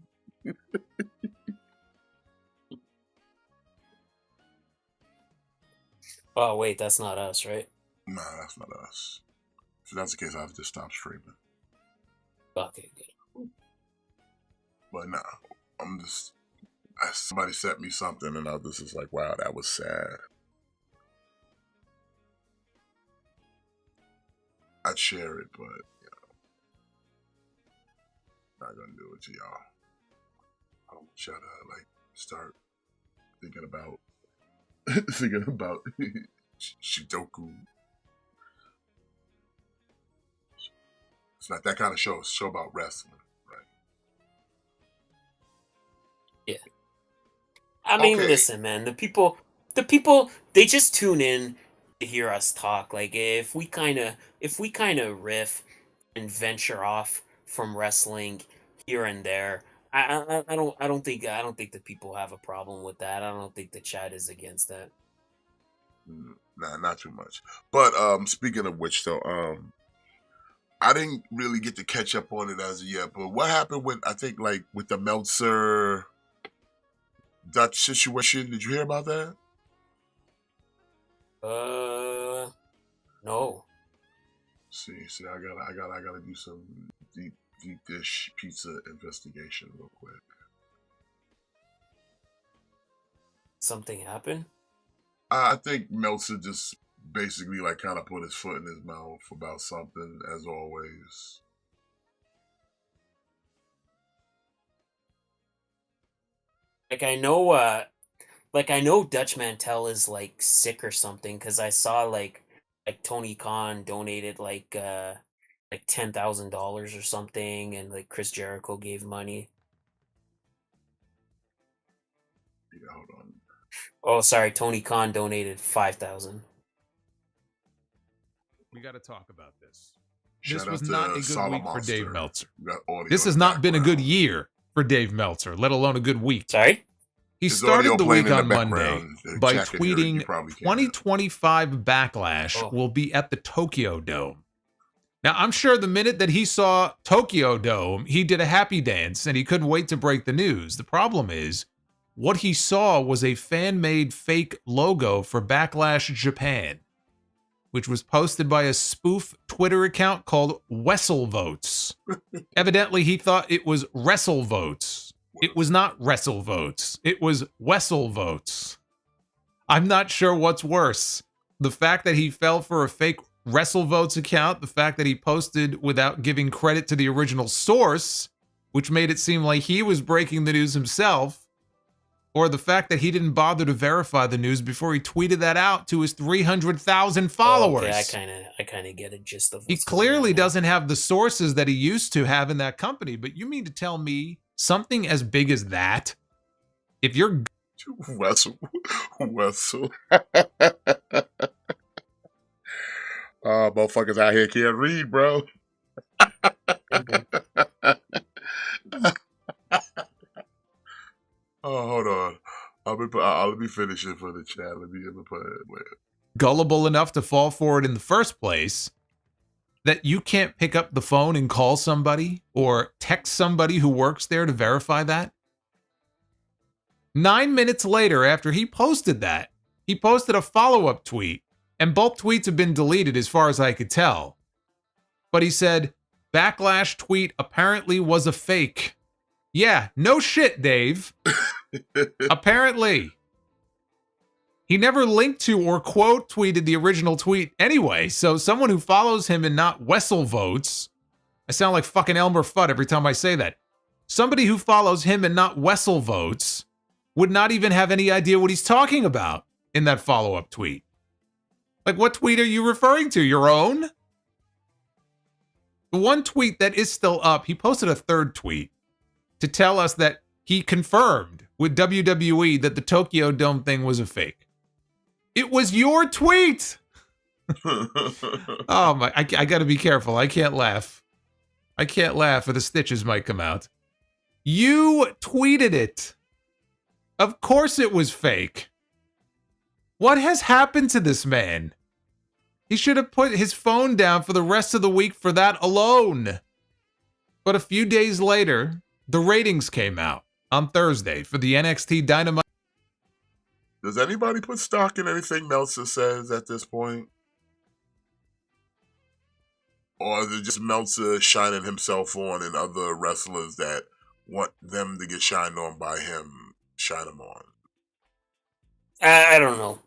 Oh wait, that's not us, right?
Nah, that's not us. If that's the case, I'll just stop streaming.
Okay, good.
But nah, I'm just. Somebody sent me something, and I was just like, wow, that was sad. I'd share it, but, you know, not gonna do it to y'all. I don't want y'all to, like, start thinking about, Shidoku. It's not that kind of show. It's a show about wrestling, right?
Yeah. I mean,
Okay.
listen, man. The people, they just tune in to hear us talk. Like if we kind of riff and venture off from wrestling here and there, I don't think the people have a problem with that. I don't think the chat is against that.
Nah, not too much. But speaking of which, though, I didn't really get to catch up on it as of yet. But what happened with, I think, like with the Meltzer Dutch situation? Did you hear about that?
No.
See, I gotta do some deep dish pizza investigation real quick.
Something happened?
I think Meltzer just basically like kind of put his foot in his mouth about something, as always.
Like I know Dutch Mantel is like sick or something because I saw like Tony Khan donated like $10,000 or something, and like Chris Jericho gave money.
Yeah, hold on.
Oh, sorry, Tony Khan donated 5,000.
We got to talk about this.
Shout
This was
out to
not a good
Solid
week for Dave
Monster.
Meltzer.
Got audio
This
in
has
the
not been a good
background.
year for Dave Meltzer, let alone a good week.
Sorry?
He
His audio
started the
playing
week
in the
on Monday
background. The
by
chat can hear it. You
tweeting
probably can't.
2025 Backlash
Oh.
will be at the Tokyo Dome. Now, I'm sure the minute that he saw Tokyo Dome, he did a happy dance and he couldn't wait to break the news. The problem is, what he saw was a fan-made fake logo for Backlash Japan. which was posted by a spoof Twitter account called WrestleVotes. Evidently, he thought it was WrestleVotes. It was not WrestleVotes. It was WrestleVotes. I'm not sure what's worse. The fact that he fell for a fake WrestleVotes account, the fact that he posted without giving credit to the original source, which made it seem like he was breaking the news himself, or the fact that he didn't bother to verify the news before he tweeted that out to his 300,000 followers.
Okay, I kind of get a gist of.
He clearly doesn't have the sources that he used to have in that company. But you mean to tell me something as big as that? If you're
Wessel. Motherfuckers out here can't read, bro. Oh, hold on. Let me finish it for the chat. Let me put it.
Gullible enough to fall for it in the first place, that you can't pick up the phone and call somebody or text somebody who works there to verify that? 9 minutes later, after he posted that, he posted a follow-up tweet, and both tweets have been deleted as far as I could tell. But he said, backlash tweet apparently was a fake. Yeah, no shit, Dave. Apparently. He never linked to or quote tweeted the original tweet anyway, so someone who follows him and not WrestleVotes, I sound like fucking Elmer Fudd every time I say that, somebody who follows him and not WrestleVotes would not even have any idea what he's talking about in that follow-up tweet. Like, what tweet are you referring to? Your own? The one tweet that is still up, he posted a third tweet to tell us that he confirmed with WWE that the Tokyo Dome thing was a fake. It was your tweet! Oh my, I gotta be careful. I can't laugh. I can't laugh or the stitches might come out. You tweeted it. Of course it was fake. What has happened to this man? He should have put his phone down for the rest of the week for that alone. But a few days later, the ratings came out on Thursday for the NXT Dynamite.
Does anybody put stock in anything Meltzer says at this point? Or is it just Meltzer shining himself on and other wrestlers that want them to get shined on by him, shine them on?
I don't know.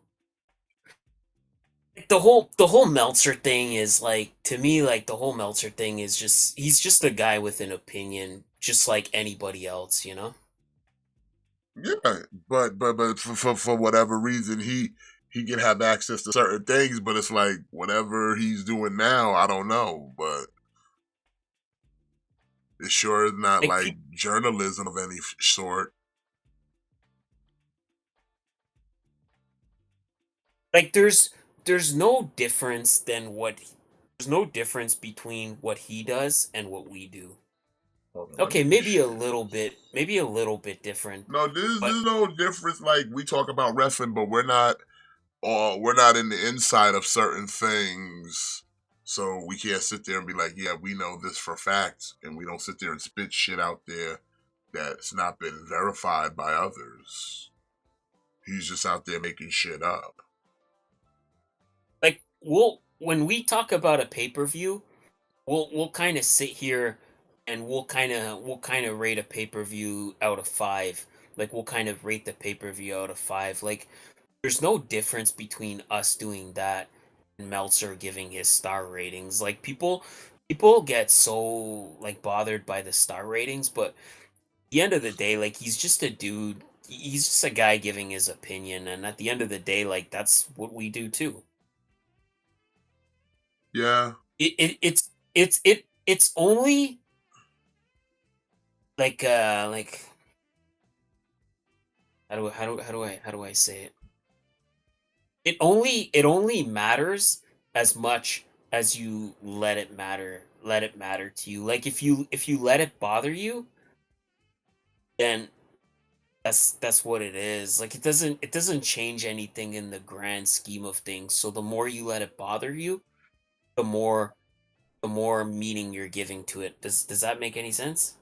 The whole Meltzer thing is like, to me, like the whole Meltzer thing is just, he's just a guy with an opinion, just like anybody else, you know?
Yeah, but for whatever reason he can have access to certain things, but it's like whatever he's doing now, I don't know, but it sure is not like journalism of any sort.
Like there's no difference there's no difference between what he does and what we do. Okay, maybe a little bit different.
No, there's no difference. Like we talk about wrestling, but we're not in the inside of certain things, so we can't sit there and be like, yeah, we know this for facts, and we don't sit there and spit shit out there that's not been verified by others. He's just out there making shit up.
Like when we talk about a pay-per-view, we'll kind of sit here and we'll kind of rate a pay-per-view out of 5. Like we'll kind of rate the pay-per-view out of 5. Like there's no difference between us doing that and Meltzer giving his star ratings. Like people get so like bothered by the star ratings, but at the end of the day, like he's just a dude. He's just a guy giving his opinion, and at the end of the day, like that's what we do too.
Yeah.
It's only like how do I say it? It only matters as much as you let it matter to you. Like if you let it bother you, then that's what it is. Like it doesn't change anything in the grand scheme of things. So the more you let it bother you, the more meaning you're giving to it. Does that make any sense?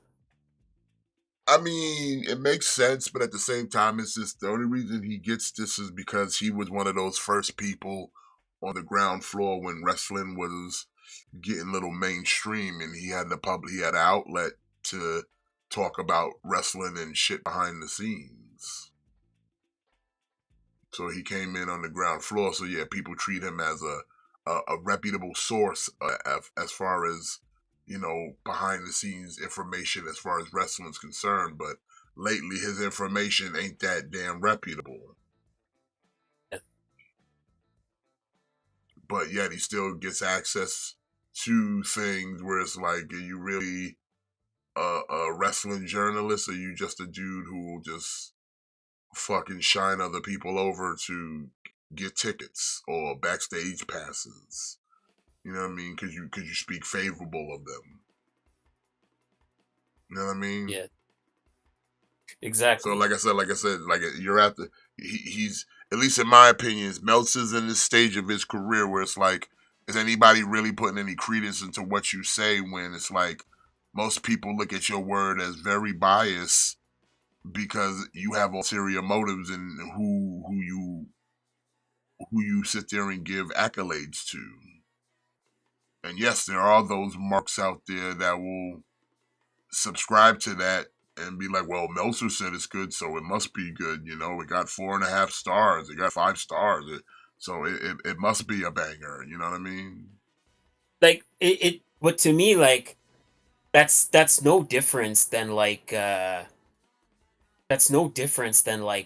I mean, it makes sense, but at the same time, it's just the only reason he gets this is because he was one of those first people on the ground floor when wrestling was getting a little mainstream, and he had an outlet to talk about wrestling and shit behind the scenes. So he came in on the ground floor. So yeah, people treat him as a reputable source as far as, you know, behind the scenes information as far as wrestling's concerned. But lately, his information ain't that damn reputable. But yet he still gets access to things where it's like, are you really a wrestling journalist, or you just a dude who will just fucking shine other people over to get tickets or backstage passes? You know what I mean? Because you speak favorable of them. You know what I mean?
Yeah. Exactly.
So like I said, you're at the he's, at least in my opinion, Meltzer's in this stage of his career where it's like, is anybody really putting any credence into what you say, when it's like most people look at your word as very biased because you have ulterior motives in who you sit there and give accolades to. And yes, there are those marks out there that will subscribe to that and be like, well, Meltzer said it's good, so it must be good. You know, it got 4.5 stars. It got 5 stars. So it must be a banger. You know what I mean?
Like but to me, like, that's no difference than like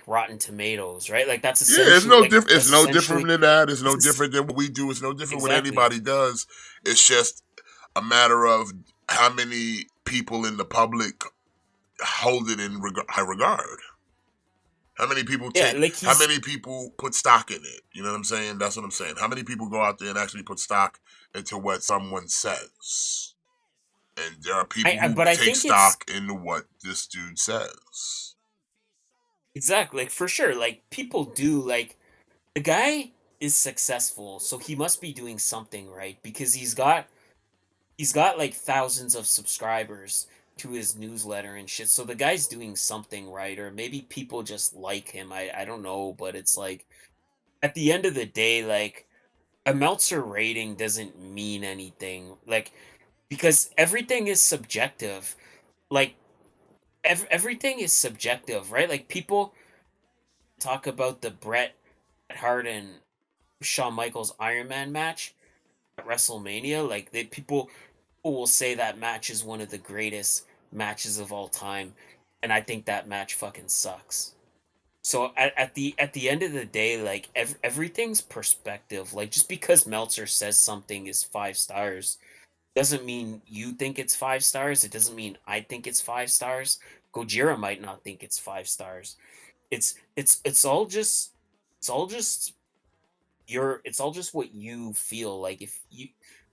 Rotten Tomatoes, right? Like that's
Yeah, it's
essentially
no
like
different. It's
that's
no
essentially
different than that. It's no
it's
different than what we do. It's no different what
exactly.
anybody does. It's just a matter of how many people in the public hold it in high regard. How many people
Yeah,
take?
like
How many people put stock in it? You know what I'm saying? That's what I'm saying. How many people go out there and actually put stock into what someone says? And there are people who
but I
take
think it's
stock into what this dude says.
exactly, like, for sure, like, people do, like, the guy is successful, so he must be doing something right, because he's got like thousands of subscribers to his newsletter and shit. So the guy's doing something right, or maybe people just like him. I don't know, but it's like, at the end of the day, like, a Meltzer rating doesn't mean anything. Like, because everything is subjective. Like, everything is subjective, right? Like, people talk about the Bret Hart and Shawn Michaels Iron Man match at WrestleMania. Like, people will say that match is one of the greatest matches of all time, and I think that match fucking sucks. So at the end of the day, like, everything's perspective. Like, just because Meltzer says something is 5 stars doesn't mean you think it's 5 stars. It doesn't mean I think it's 5 stars. Gojira might not think it's 5 stars. It's all just it's all just it's all just what you feel. Like, if you,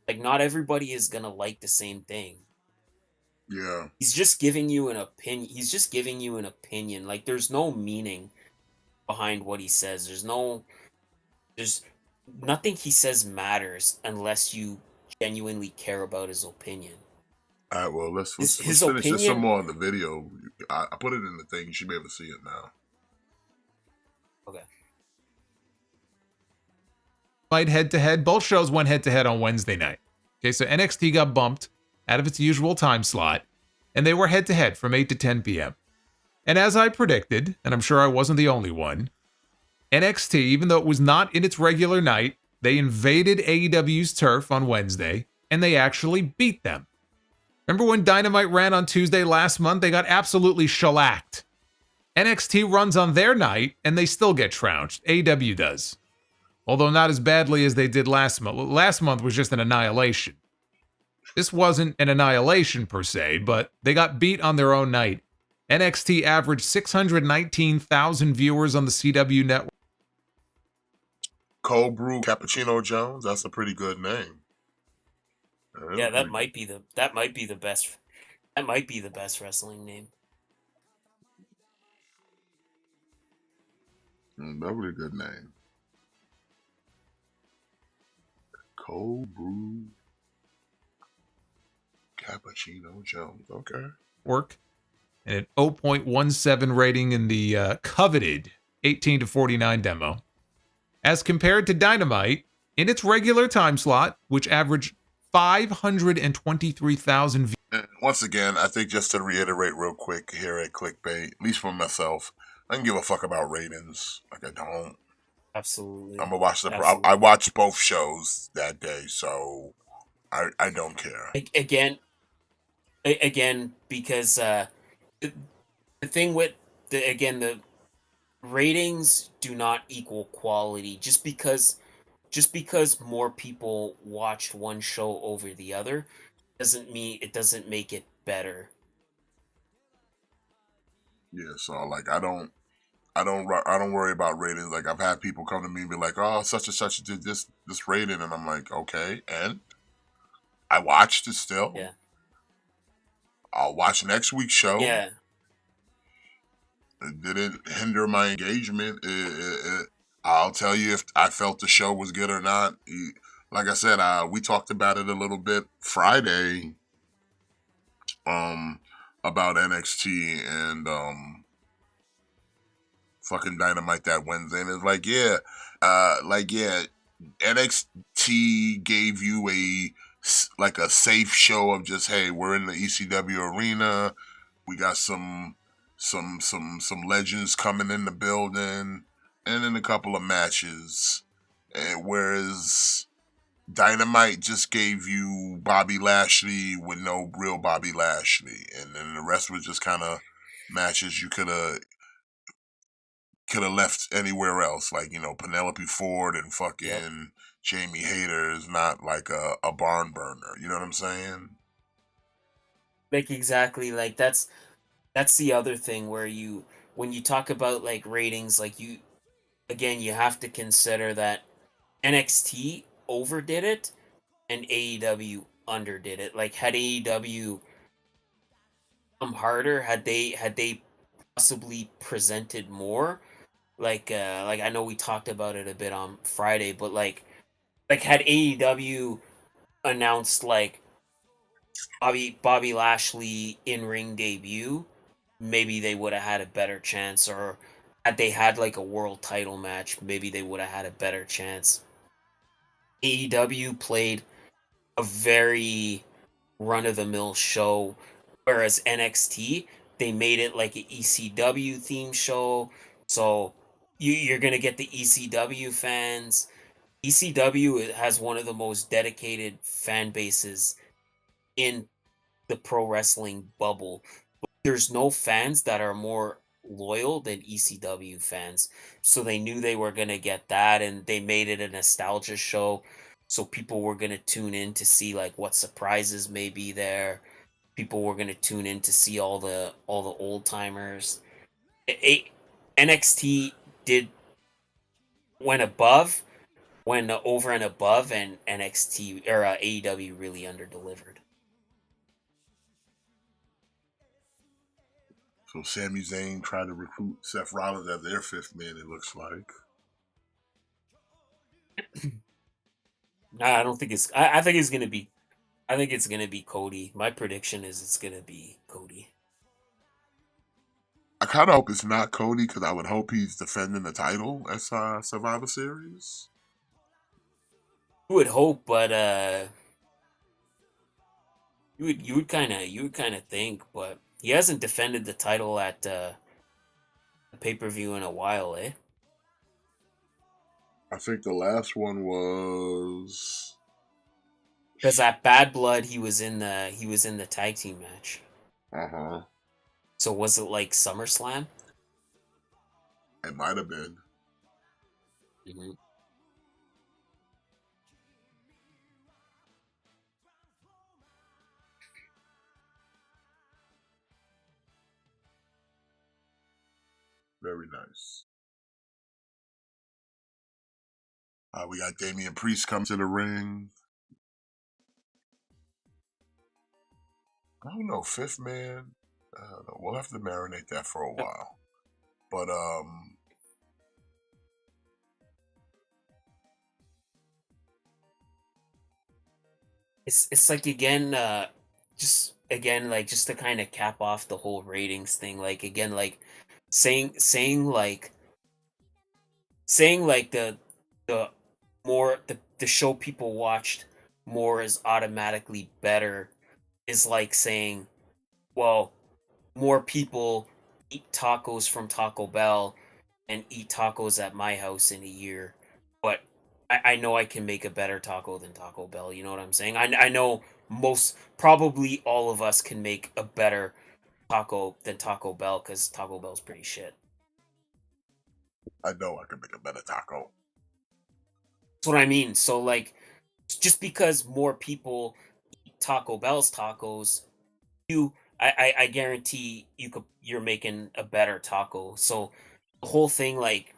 like, not everybody is gonna like the same thing.
Yeah.
He's just giving you an opinion. Like, there's no meaning behind what he says. There's nothing he says matters unless you genuinely care about his opinion.
All right. Well, let's
His
finish this some
opinion.
more on the video. I put it in the thing. You should be able to see it now.
Okay.
Fight head to head. Both shows went head to head on Wednesday night. Okay, so NXT got bumped out of its usual time slot, and they were head to head from 8 to 10 p.m. And as I predicted, and I'm sure I wasn't the only one, NXT, even though it was not in its regular night, they invaded AEW's turf on Wednesday, and they actually beat them. Remember when Dynamite ran on Tuesday last month? They got absolutely shellacked. NXT runs on their night, and they still get trounced. AEW does. Although not as badly as they did last month. Last month was just an annihilation. This wasn't an annihilation per se, but they got beat on their own night. NXT averaged 619,000 viewers on the CW network.
Cold Brew Cappuccino Jones. That's a pretty good name.
Yeah, that might be the best. That might be the best wrestling name.
Really good name. Cold Brew Cappuccino Jones. Okay.
Work. And an 0.17 rating in the coveted 18 to 49 demo. As compared to Dynamite, in its regular time slot, which averaged 523,000 views.
And once again, I think just to reiterate real quick here at KliqBait, at least for myself, I don't give a fuck about ratings. Like, I don't.
Absolutely.
I'm gonna watch I watched both shows that day, so I don't care.
Again, because the thing with the ratings do not equal quality. Just because more people watched one show over the other doesn't make it better.
Yeah, so like I don't worry about ratings. Like, I've had people come to me and be like, "Oh, such and such did this rating," and I'm like, "Okay," and I watched it still.
Yeah.
I'll watch next week's show.
Yeah.
It didn't hinder my engagement. I'll tell you if I felt the show was good or not. Like I said, we talked about it a little bit Friday, about NXT and fucking Dynamite that Wednesday, and it's like, yeah, NXT gave you a safe show of just, hey, we're in the ECW arena, we got some legends coming in the building, and in a couple of matches, and whereas Dynamite just gave you Bobby Lashley with no real Bobby Lashley, and then the rest was just kind of matches you could have left anywhere else, like, Penelope Ford and fucking Jamie Hayter is not like a barn burner. You know what I'm saying?
Like, exactly. Like, that's the other thing where when you talk about like ratings, like, you have to consider that NXT overdid it and AEW underdid it. Like, had AEW come harder, had they possibly presented more, like I know we talked about it a bit on Friday, but like had AEW announced like Bobby Lashley in-ring debut, maybe they would have had a better chance. Or had they had like a world title match, maybe they would have had a better chance. AEW played a very run-of-the-mill show, whereas NXT, they made it like an ECW theme show. So you're gonna get the ECW fans. ECW has one of the most dedicated fan bases in the pro wrestling bubble. There's no fans that are more loyal than ECW fans. So they knew they were going to get that, and they made it a nostalgia show. So people were going to tune in to see like what surprises may be there. People were going to tune in to see all the old timers. NXT did went over and above, and NXT or AEW really underdelivered.
So Sami Zayn tried to recruit Seth Rollins as their fifth man, it looks like.
I don't think it's. I think it's gonna be. I think it's gonna be Cody. My prediction is it's gonna be Cody.
I kind of hope it's not Cody, because I would hope he's defending the title at Survivor Series.
You would hope, but you would kind of think, but he hasn't defended the title at a pay-per-view in a while, eh?
I think the last one was
Because at Bad Blood, he was in the tag team match. So was it like SummerSlam?
It might have been.
Mm-hmm.
Very nice. We got Damian Priest come to the ring. I don't know, fifth man. I don't know. We'll have to marinate that for a while. But
it's like just to kind of cap off the whole ratings thing, like again, like saying like the more the show people watched more is automatically better is like saying, well, more people eat tacos from Taco Bell and eat tacos at my house in a year, but I know I can make a better taco than Taco Bell. You know what I'm saying? I know probably all of us can make a better taco than Taco Bell because Taco Bell's pretty shit.
I know I can make a better taco.
That's what I mean. So like, just because more people eat Taco Bell's tacos, I guarantee you're making a better taco. So the whole thing, like,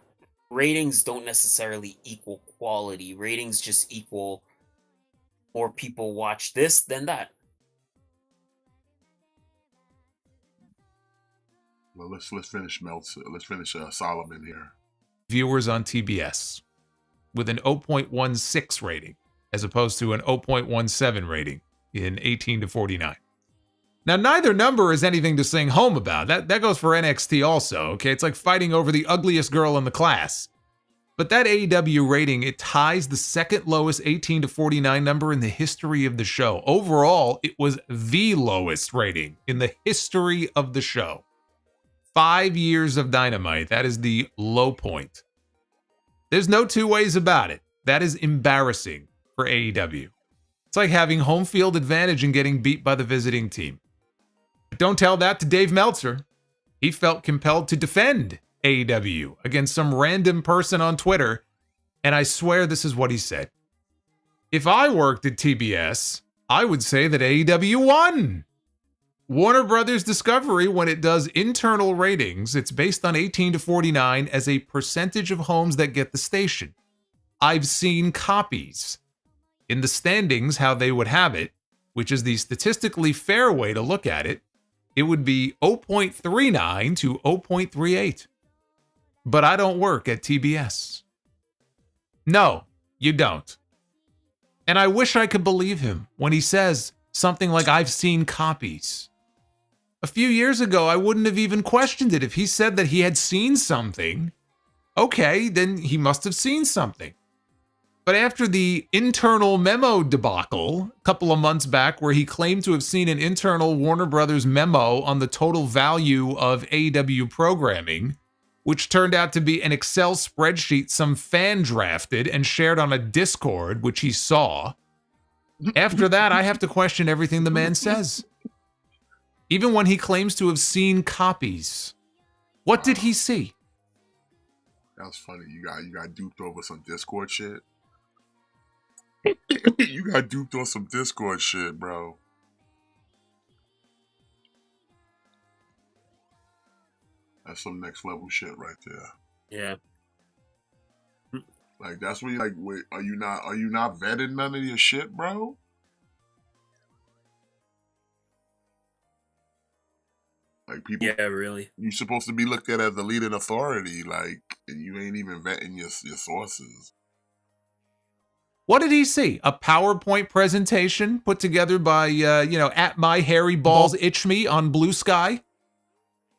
ratings don't necessarily equal quality. Ratings just equal more people watch this than that.
Well, let's finish Solomon here.
Viewers on TBS with an 0.16 rating as opposed to an 0.17 rating in 18 to 49. Now, neither number is anything to sing home about. That goes for NXT also, okay? It's like fighting over the ugliest girl in the class. But that AEW rating, it ties the second lowest 18 to 49 number in the history of the show. Overall, it was the lowest rating in the history of the show. 5 years of Dynamite, that is the low point. There's no two ways about it. That is embarrassing for AEW. It's like having home field advantage and getting beat by the visiting team. But don't tell that to Dave Meltzer. He felt compelled to defend AEW against some random person on Twitter, and I swear this is what he said. If I worked at TBS, I would say that AEW won. Warner Brothers Discovery, when it does internal ratings, it's based on 18 to 49 as a percentage of homes that get the station. I've seen copies. In the standings, how they would have it, which is the statistically fair way to look at it, it would be 0.39 to 0.38. But I don't work at TBS. No, you don't. And I wish I could believe him when he says something like, I've seen copies. A few years ago, I wouldn't have even questioned it. If he said that he had seen something, okay, then he must have seen something. But after the internal memo debacle a couple of months back, where he claimed to have seen an internal Warner Brothers memo on the total value of AEW programming, which turned out to be an Excel spreadsheet some fan drafted and shared on a Discord, which he saw. After that, I have to question everything the man says. Even when he claims to have seen copies. What did he see?
That was funny. You got duped over some Discord shit. You got duped on some Discord shit, bro. That's some next level shit right there.
Yeah.
Like, that's what you like. Wait, are you not vetting none of your shit, bro? Like, people.
Yeah, really.
You're supposed to be looked at as the leading authority, like, and you ain't even vetting your sources.
What did he see? A PowerPoint presentation put together by, at my hairy balls itch me on Blue Sky?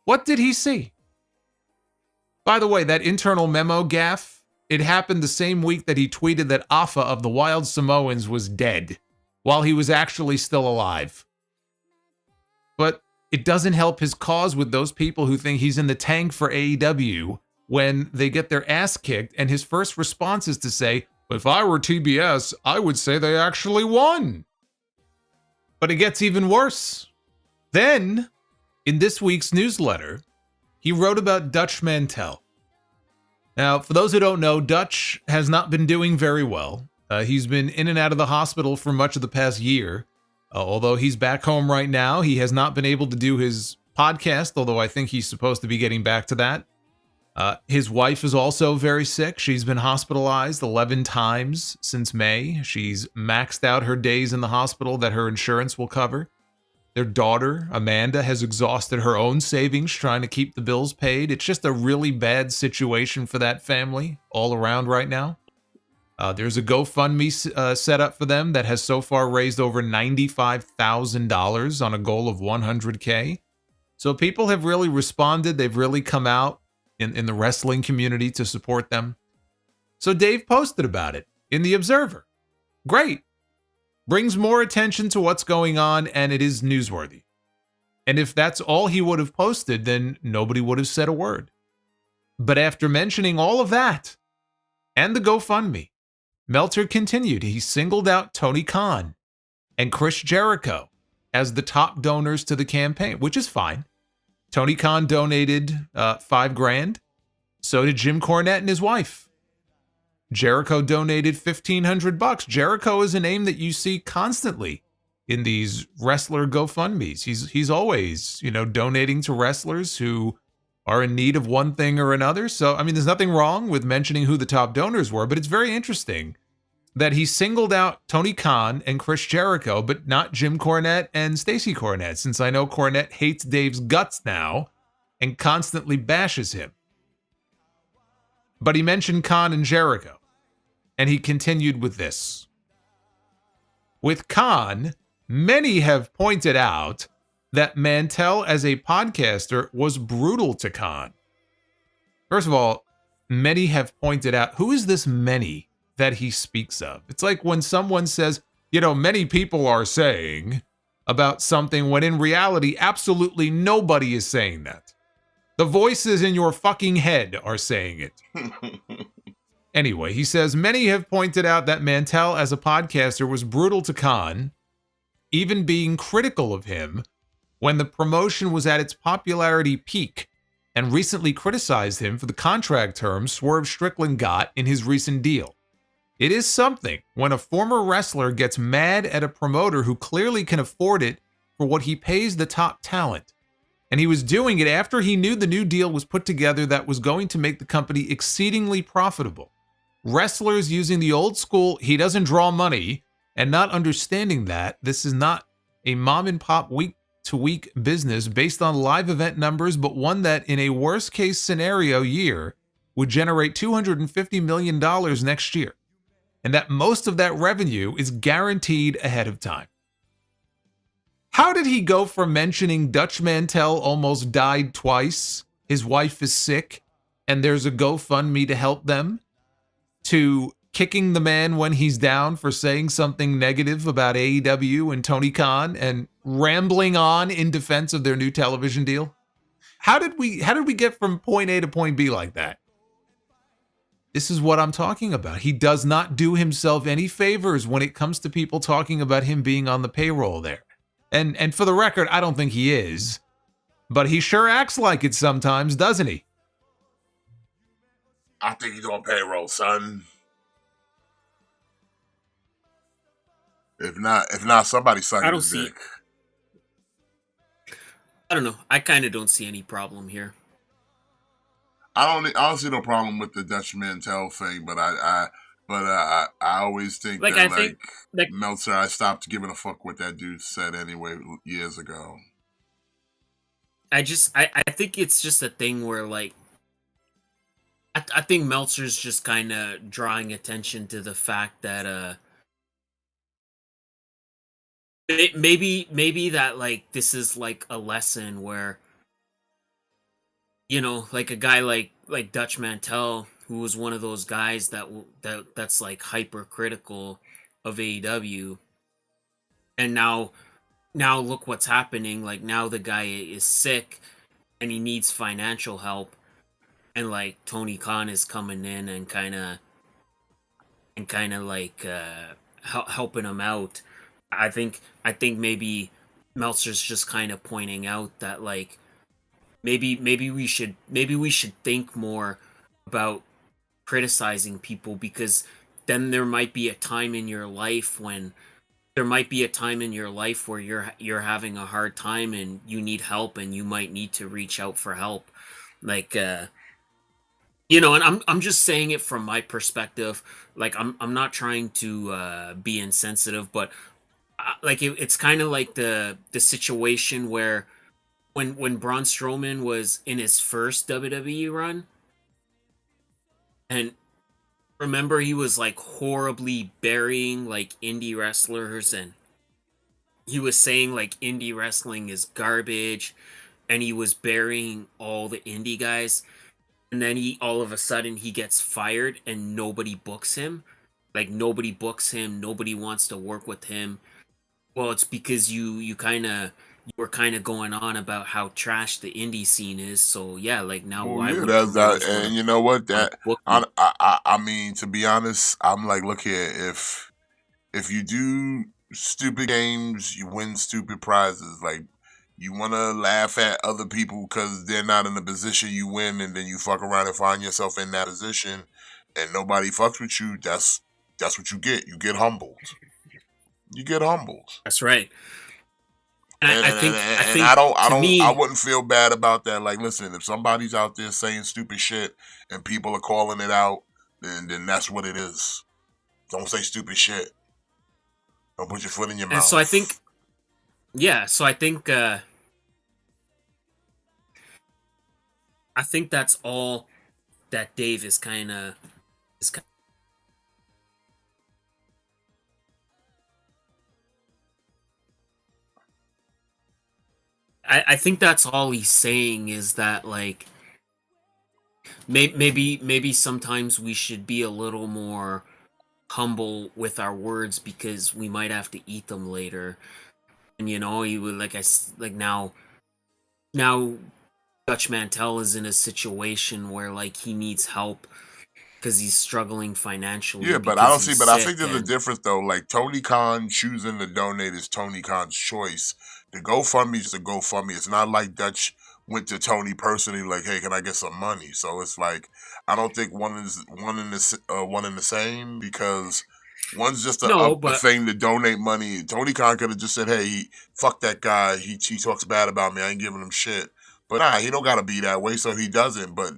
What did he see? By the way, that internal memo gaffe, it happened the same week that he tweeted that Afa of the Wild Samoans was dead, while he was actually still alive. But it doesn't help his cause with those people who think he's in the tank for AEW when they get their ass kicked, and his first response is to say, if I were TBS, I would say they actually won. But it gets even worse. Then, in this week's newsletter, he wrote about Dutch Mantel. Now, for those who don't know, Dutch has not been doing very well. He's been in and out of the hospital for much of the past year. Although he's back home right now, he has not been able to do his podcast, although I think he's supposed to be getting back to that. His wife is also very sick. She's been hospitalized 11 times since May. She's maxed out her days in the hospital that her insurance will cover. Their daughter, Amanda, has exhausted her own savings trying to keep the bills paid. It's just a really bad situation for that family all around right now. There's a GoFundMe set up for them that has so far raised over $95,000 on a goal of $100K. So people have really responded. They've really come out in the wrestling community to support them. So Dave posted about it. in the Observer. Great. Brings more attention to what's going on, and it is newsworthy. And if that's all he would have posted, then nobody would have said a word. But after mentioning all of that, and the GoFundMe, Meltzer continued. He singled out Tony Khan and Chris Jericho as the top donors to the campaign, which is fine. Tony Khan donated $5,000. So did Jim Cornette and his wife. Jericho donated $1,500. Jericho is a name that you see constantly in these wrestler GoFundMes. He's always, donating to wrestlers who are in need of one thing or another. So, there's nothing wrong with mentioning who the top donors were, but it's very interesting that he singled out Tony Khan and Chris Jericho, but not Jim Cornette and Stacey Cornette, since I know Cornette hates Dave's guts now and constantly bashes him. But he mentioned Khan and Jericho, and he continued with this. With Khan, many have pointed out that Mantell as a podcaster was brutal to Khan. First of all, many have pointed out, who is this many that he speaks of? It's like when someone says, many people are saying about something, when in reality, absolutely nobody is saying that. The voices in your fucking head are saying it. Anyway, he says, many have pointed out that Mantell as a podcaster was brutal to Khan, even being critical of him when the promotion was at its popularity peak, and recently criticized him for the contract terms Swerve Strickland got in his recent deal. It is something when a former wrestler gets mad at a promoter who clearly can afford it for what he pays the top talent. And he was doing it after he knew the new deal was put together that was going to make the company exceedingly profitable. Wrestlers using the old school, he doesn't draw money, and not understanding that this is not a mom and pop week-to-week business based on live event numbers, but one that in a worst case scenario year would generate $250 million next year. And that most of that revenue is guaranteed ahead of time. How did he go from mentioning Dutch Mantell almost died twice, his wife is sick, and there's a GoFundMe to help them, to kicking the man when he's down for saying something negative about AEW and Tony Khan and rambling on in defense of their new television deal? How did we get from point A to point B like that? This is what I'm talking about. He does not do himself any favors when it comes to people talking about him being on the payroll there. And for the record, I don't think he is. But he sure acts like it sometimes, doesn't he?
I think he's on payroll, son. If not, somebody suck his dick.
I don't know. I kind of don't see any problem here.
I don't see no problem with the Dutch Mantell thing, but I always think that Meltzer, I stopped giving a fuck what that dude said anyway years ago.
I think it's just a thing where I think Meltzer's just kind of drawing attention to the fact that maybe that this is a lesson where, a guy like Dutch Mantell, who was one of those guys that's hypercritical of AEW, and now look what's happening. Now the guy is sick and he needs financial help, and Tony Khan is coming in and kind of helping him out. I think maybe Meltzer's just kind of pointing out that maybe we should think more about criticizing people, because then there might be a time in your life where you're having a hard time and you need help, and you might need to reach out for help. And I'm just saying it from my perspective. I'm not trying to be insensitive, but it's kind of like the situation where when Braun Strowman was in his first WWE run, and remember he was horribly burying indie wrestlers, and he was saying indie wrestling is garbage, and he was burying all the indie guys, and then all of a sudden he gets fired and nobody books him. like nobody books him, nobody wants to work with him. Well, it's because you were kind of going on about how trash the indie scene is. So yeah, like now
Well,
why
yeah,
would
that's that,
promoters
and you know what?
want to
That
book you?
I mean, to be honest, I'm like, look here, if you do stupid games, you win stupid prizes. Like, you want to laugh at other people because they're not in the position you win, and then you fuck around and find yourself in that position, and nobody fucks with you. That's what you get. You get humbled. You get humbled.
That's right. And
And,
I
and, and,
think I
and
think to
I
me,
wouldn't feel bad about that. Like, listen, if somebody's out there saying stupid shit and people are calling it out, then that's what it is. Don't say stupid shit. Don't put your foot in your
and so I think
mouth.
yeah, so I think that's all that Dave is kind of is. I think that's all he's saying is that like maybe sometimes we should be a little more humble with our words because we might have to eat them later. And you know, he would like now Dutch Mantel is in a situation where like he needs help because he's struggling financially
Yeah, but I
because
don't see.
he's
But I think
sick
there's a
and
difference though. Like Tony Khan choosing to donate is Tony Khan's choice. The GoFundMe is a GoFundMe. It's not like Dutch went to Tony personally, like, "Hey, can I get some money?" So it's like I don't think one in the same because one's just
no,
a
but
thing to donate money. Tony Khan could have just said, "Hey, fuck that guy. He talks bad about me. I ain't giving him shit." But nah, he don't gotta be that way, so he doesn't. But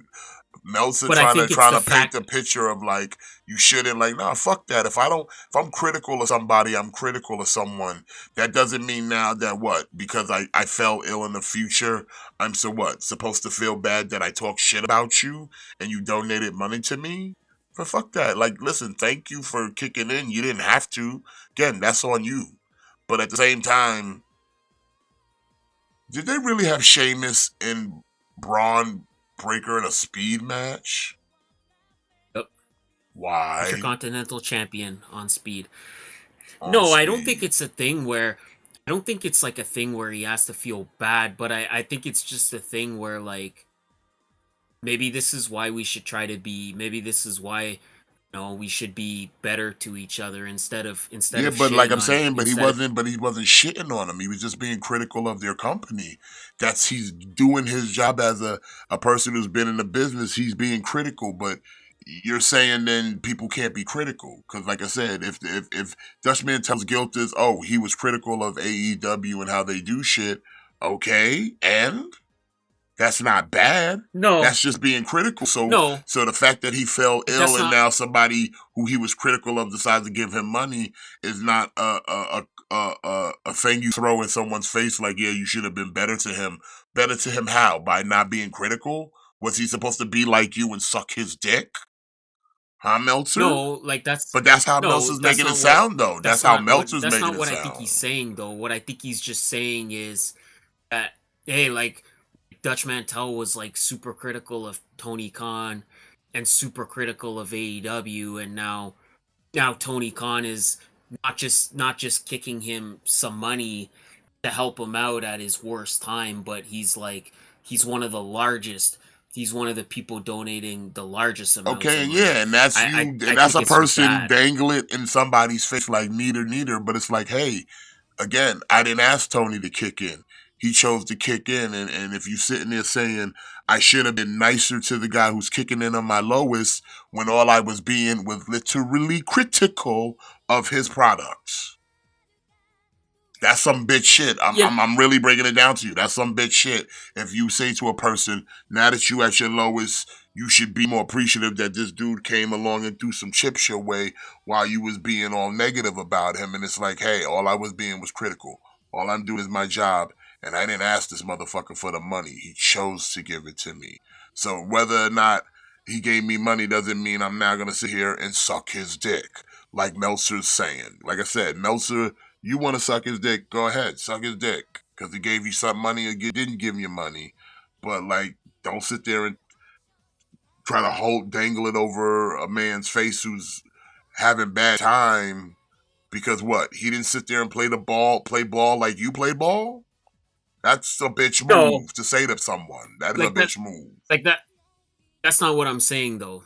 Meltzer
I
trying to
think it's the
paint
fact.
the picture of like you shouldn't like nah fuck that if I'm critical of somebody I'm critical of someone that doesn't mean now that what because I fell ill in the future I'm so what supposed to feel bad that I talk shit about you and you donated money to me but fuck that like listen thank you for kicking in you didn't have to again that's on you but at the same time did they really have Sheamus and Braun Breaker in a speed match?
Yep,
Why?
Intercontinental Champion on Speed.
On
No, I don't think
speed.
it's a thing where I don't think it's like a thing where he has to feel bad, but I think it's just a thing where like maybe this is why we should try to be maybe this is why we should be better to each other instead
Yeah,
of
but like
shitting
I'm
on
saying,
instead of
but he wasn't shitting on him. He was just being critical of their company. That's he's doing his job as a person who's been in the business. He's being critical, but you're saying then people can't be critical because, like I said, if Dutch Mantel's guilt is he was critical of AEW and how they do shit, okay, and that's not bad.
no,
That's just being critical.
no,
So the fact that he fell
but
ill
that's
and
not
now somebody who he was critical of decides to give him money is not a thing you throw in someone's face like, yeah, you should have been better to him. Better to him how? By not being critical? Was he supposed to be like you and suck his dick? Huh, Meltzer?
no, like
But that's how
no,
Meltzer's making it sound, though. That's how Meltzer's
that's
making
not
it
what I think he's
sound.
saying though. What I think he's just saying is that hey, like Dutch Mantel was like super critical of Tony Khan and super critical of AEW, and now Tony Khan is not just kicking him some money to help him out at his worst time, but he's one of the largest. He's one of the people donating the largest amounts of
Okay,
money.
yeah, and that's
I
you,
I, I
and that's
think
a
it's just
person
that.
dangle it in somebody's face like neither, but it's like, hey, again, I didn't ask Tony to kick in. He chose to kick in, and if you sitting there saying I should have been nicer to the guy who's kicking in on my lowest when all I was being was literally critical of his products. That's some bitch shit.
Yeah,
I'm really breaking it down to you. That's some bitch shit. If you say to a person, now that you at your lowest, you should be more appreciative that this dude came along and threw some chips your way while you was being all negative about him. And it's like, hey, all I was being was critical. All I'm doing is my job. And I didn't ask this motherfucker for the money. He chose to give it to me. So whether or not he gave me money doesn't mean I'm now going to sit here and suck his dick. Like Meltzer's saying. Like I said, Meltzer, you want to suck his dick? Go ahead, suck his dick. Because he gave you some money or didn't give you money. But, like, don't sit there and try to dangle it over a man's face who's having bad time because what? He didn't sit there and play ball like you play ball? That's a bitch move to say to someone. That is a bitch move.
Like that. That's not what I'm saying though.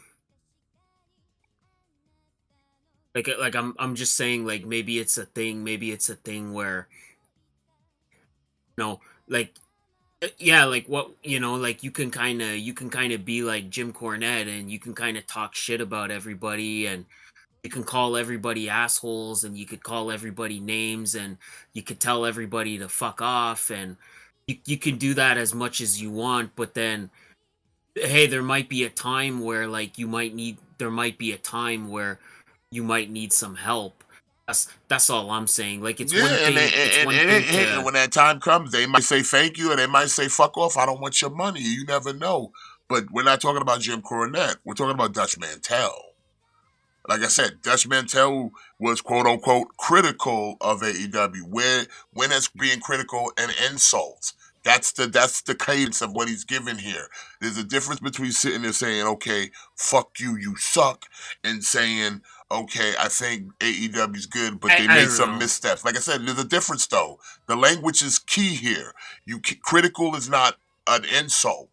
Like I'm just saying like maybe it's a thing where like yeah, like what like you can kind of be like Jim Cornette and you can kind of talk shit about everybody and you can call everybody assholes and you could call everybody names and you could tell everybody to fuck off and you can do that as much as you want, but then hey, there might be a time where like there might be a time where you might need some help. That's all I'm saying. Like it's one thing.
And when that time comes, they might say thank you, and they might say fuck off. I don't want your money. You never know. But we're not talking about Jim Cornette. We're talking about Dutch Mantel. Like I said, Dutch Mantel was quote unquote critical of AEW. When it's being critical and insults. That's the cadence of what he's given here. There's a difference between sitting there saying, okay, fuck you, you suck, and saying, okay, I think AEW's good, but they made some missteps. Like I said, there's a difference though. The language is key here. Critical is not an insult.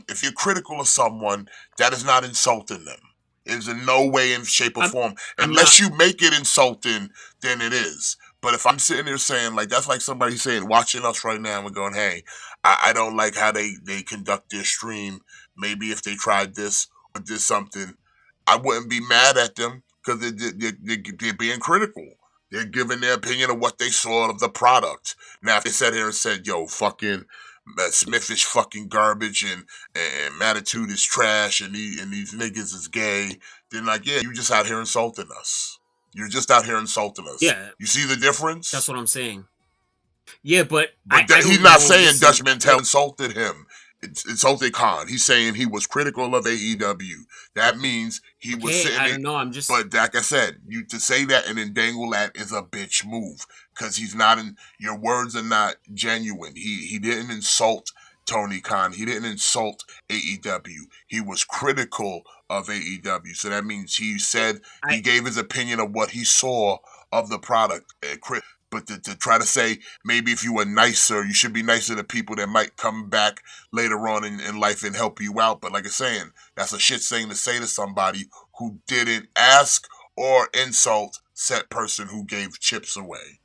If you're critical of someone, that is not insulting them. It is in no way, in shape, or form. Unless you make it insulting, then it is. But if I'm sitting there saying, like, that's like somebody saying, watching us right now and going, hey, I don't like how they conduct their stream. Maybe if they tried this or did something, I wouldn't be mad at them because they're being critical. They're giving their opinion of what they saw of the product. Now, if they sat here and said, yo, fucking Smith is fucking garbage and Mattitude is trash and these niggas is gay, then like, yeah, you just out here insulting us. You're just out here insulting us.
Yeah.
You see the difference?
That's what I'm saying. Yeah, but
he's not saying Dutch Mantel insulted him. Insulted Khan. He's saying he was critical of AEW. That means he was sitting there.
I don't know. I'm just.
But like I said, you to say that and then dangle that is a bitch move because he's not in. Your words are not genuine. He didn't insult Tony Khan. He didn't insult AEW. He was critical of AEW. So that means he said he gave his opinion of what he saw of the product. But to try to say maybe if you were nicer, you should be nicer to people that might come back later on in life and help you out. But like I'm saying, that's a shit thing to say to somebody who didn't ask or insult said person who gave chips away.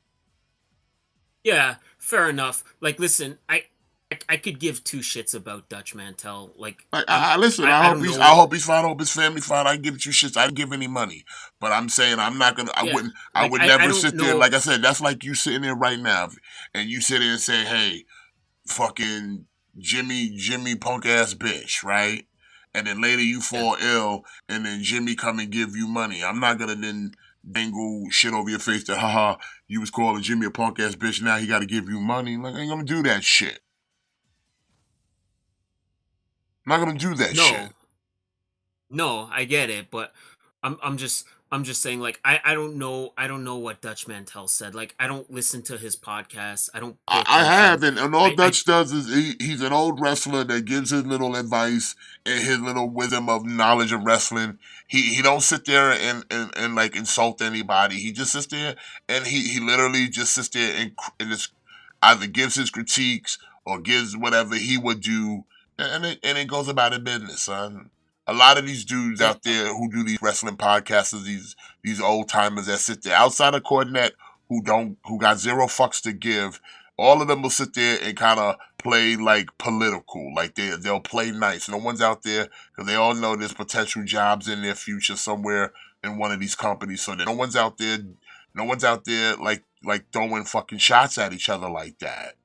Yeah, fair enough. Like, listen, I could give two shits about Dutch Mantel. Like,
listen, I hope he's fine. I hope his family fine. I can give two shits. I didn't give any money, but I'm saying I'm not gonna. I would never sit there. Like I said, that's like you sitting there right now, and you sit there and say, "Hey, fucking Jimmy punk ass bitch," right? And then later you fall ill, and then Jimmy come and give you money. I'm not gonna then dangle shit over your face that haha you was calling Jimmy a punk ass bitch. Now he got to give you money. Like I ain't gonna do that shit. I'm not gonna do that shit.
No, I get it, but I'm just saying, like, I don't know what Dutch Mantel said. Like, I don't listen to his podcast. I
haven't, and all Dutch does is he's an old wrestler that gives his little advice and his little wisdom of knowledge of wrestling. He don't sit there and like insult anybody. He just sits there and he literally just sits there and just either gives his critiques or gives whatever he would do. And it goes about his business, son. A lot of these dudes out there who do these wrestling podcasts, these old timers that sit there outside of Cornette who got zero fucks to give, all of them will sit there and kind of play like political, like they'll play nice. No one's out there because they all know there's potential jobs in their future somewhere in one of these companies. So no one's out there like throwing fucking shots at each other like that,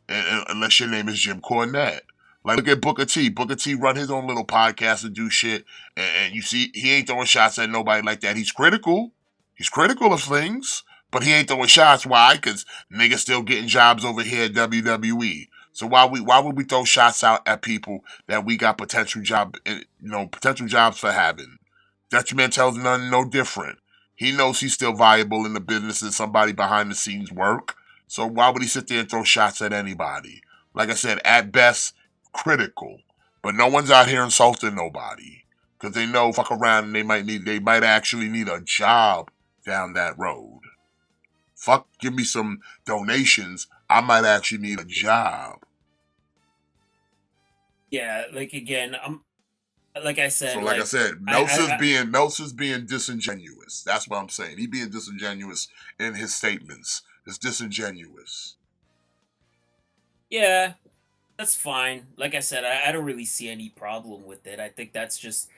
unless your name is Jim Cornette. Like, look at Booker T. Booker T run his own little podcast and do shit. And you see, he ain't throwing shots at nobody like that. He's critical. He's critical of things. But he ain't throwing shots. Why? Because niggas still getting jobs over here at WWE. So why would we throw shots out at people that we got potential jobs for having? Dutch Mantel's no different. He knows he's still viable in the business and somebody behind the scenes work. So why would he sit there and throw shots at anybody? Like I said, at best, critical, but no one's out here insulting nobody. because they know fuck around and they might actually need a job down that road. Fuck, give me some donations. I might actually need a job.
Yeah, like again, like I said,
So, like I said,
I
Meltzer's being disingenuous. That's what I'm saying. He being disingenuous in his statements. It's disingenuous.
yeah, that's fine. Like I said, I don't really see any problem with it. I think that's just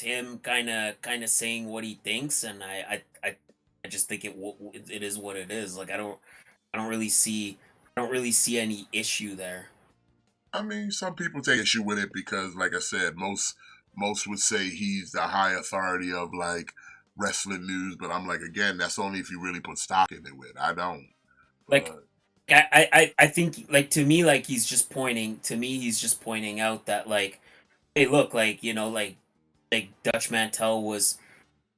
him kind of saying what he thinks, and I just think it is what it is. Like I don't really see I don't really see any issue there.
I mean, some people take issue with it because, like I said, most would say he's the high authority of like wrestling news. But I'm like, again, that's only if you really put stock in it. With I don't.
Like
But
I think like to me like he's just pointing out that like hey look like like Dutch Mantel was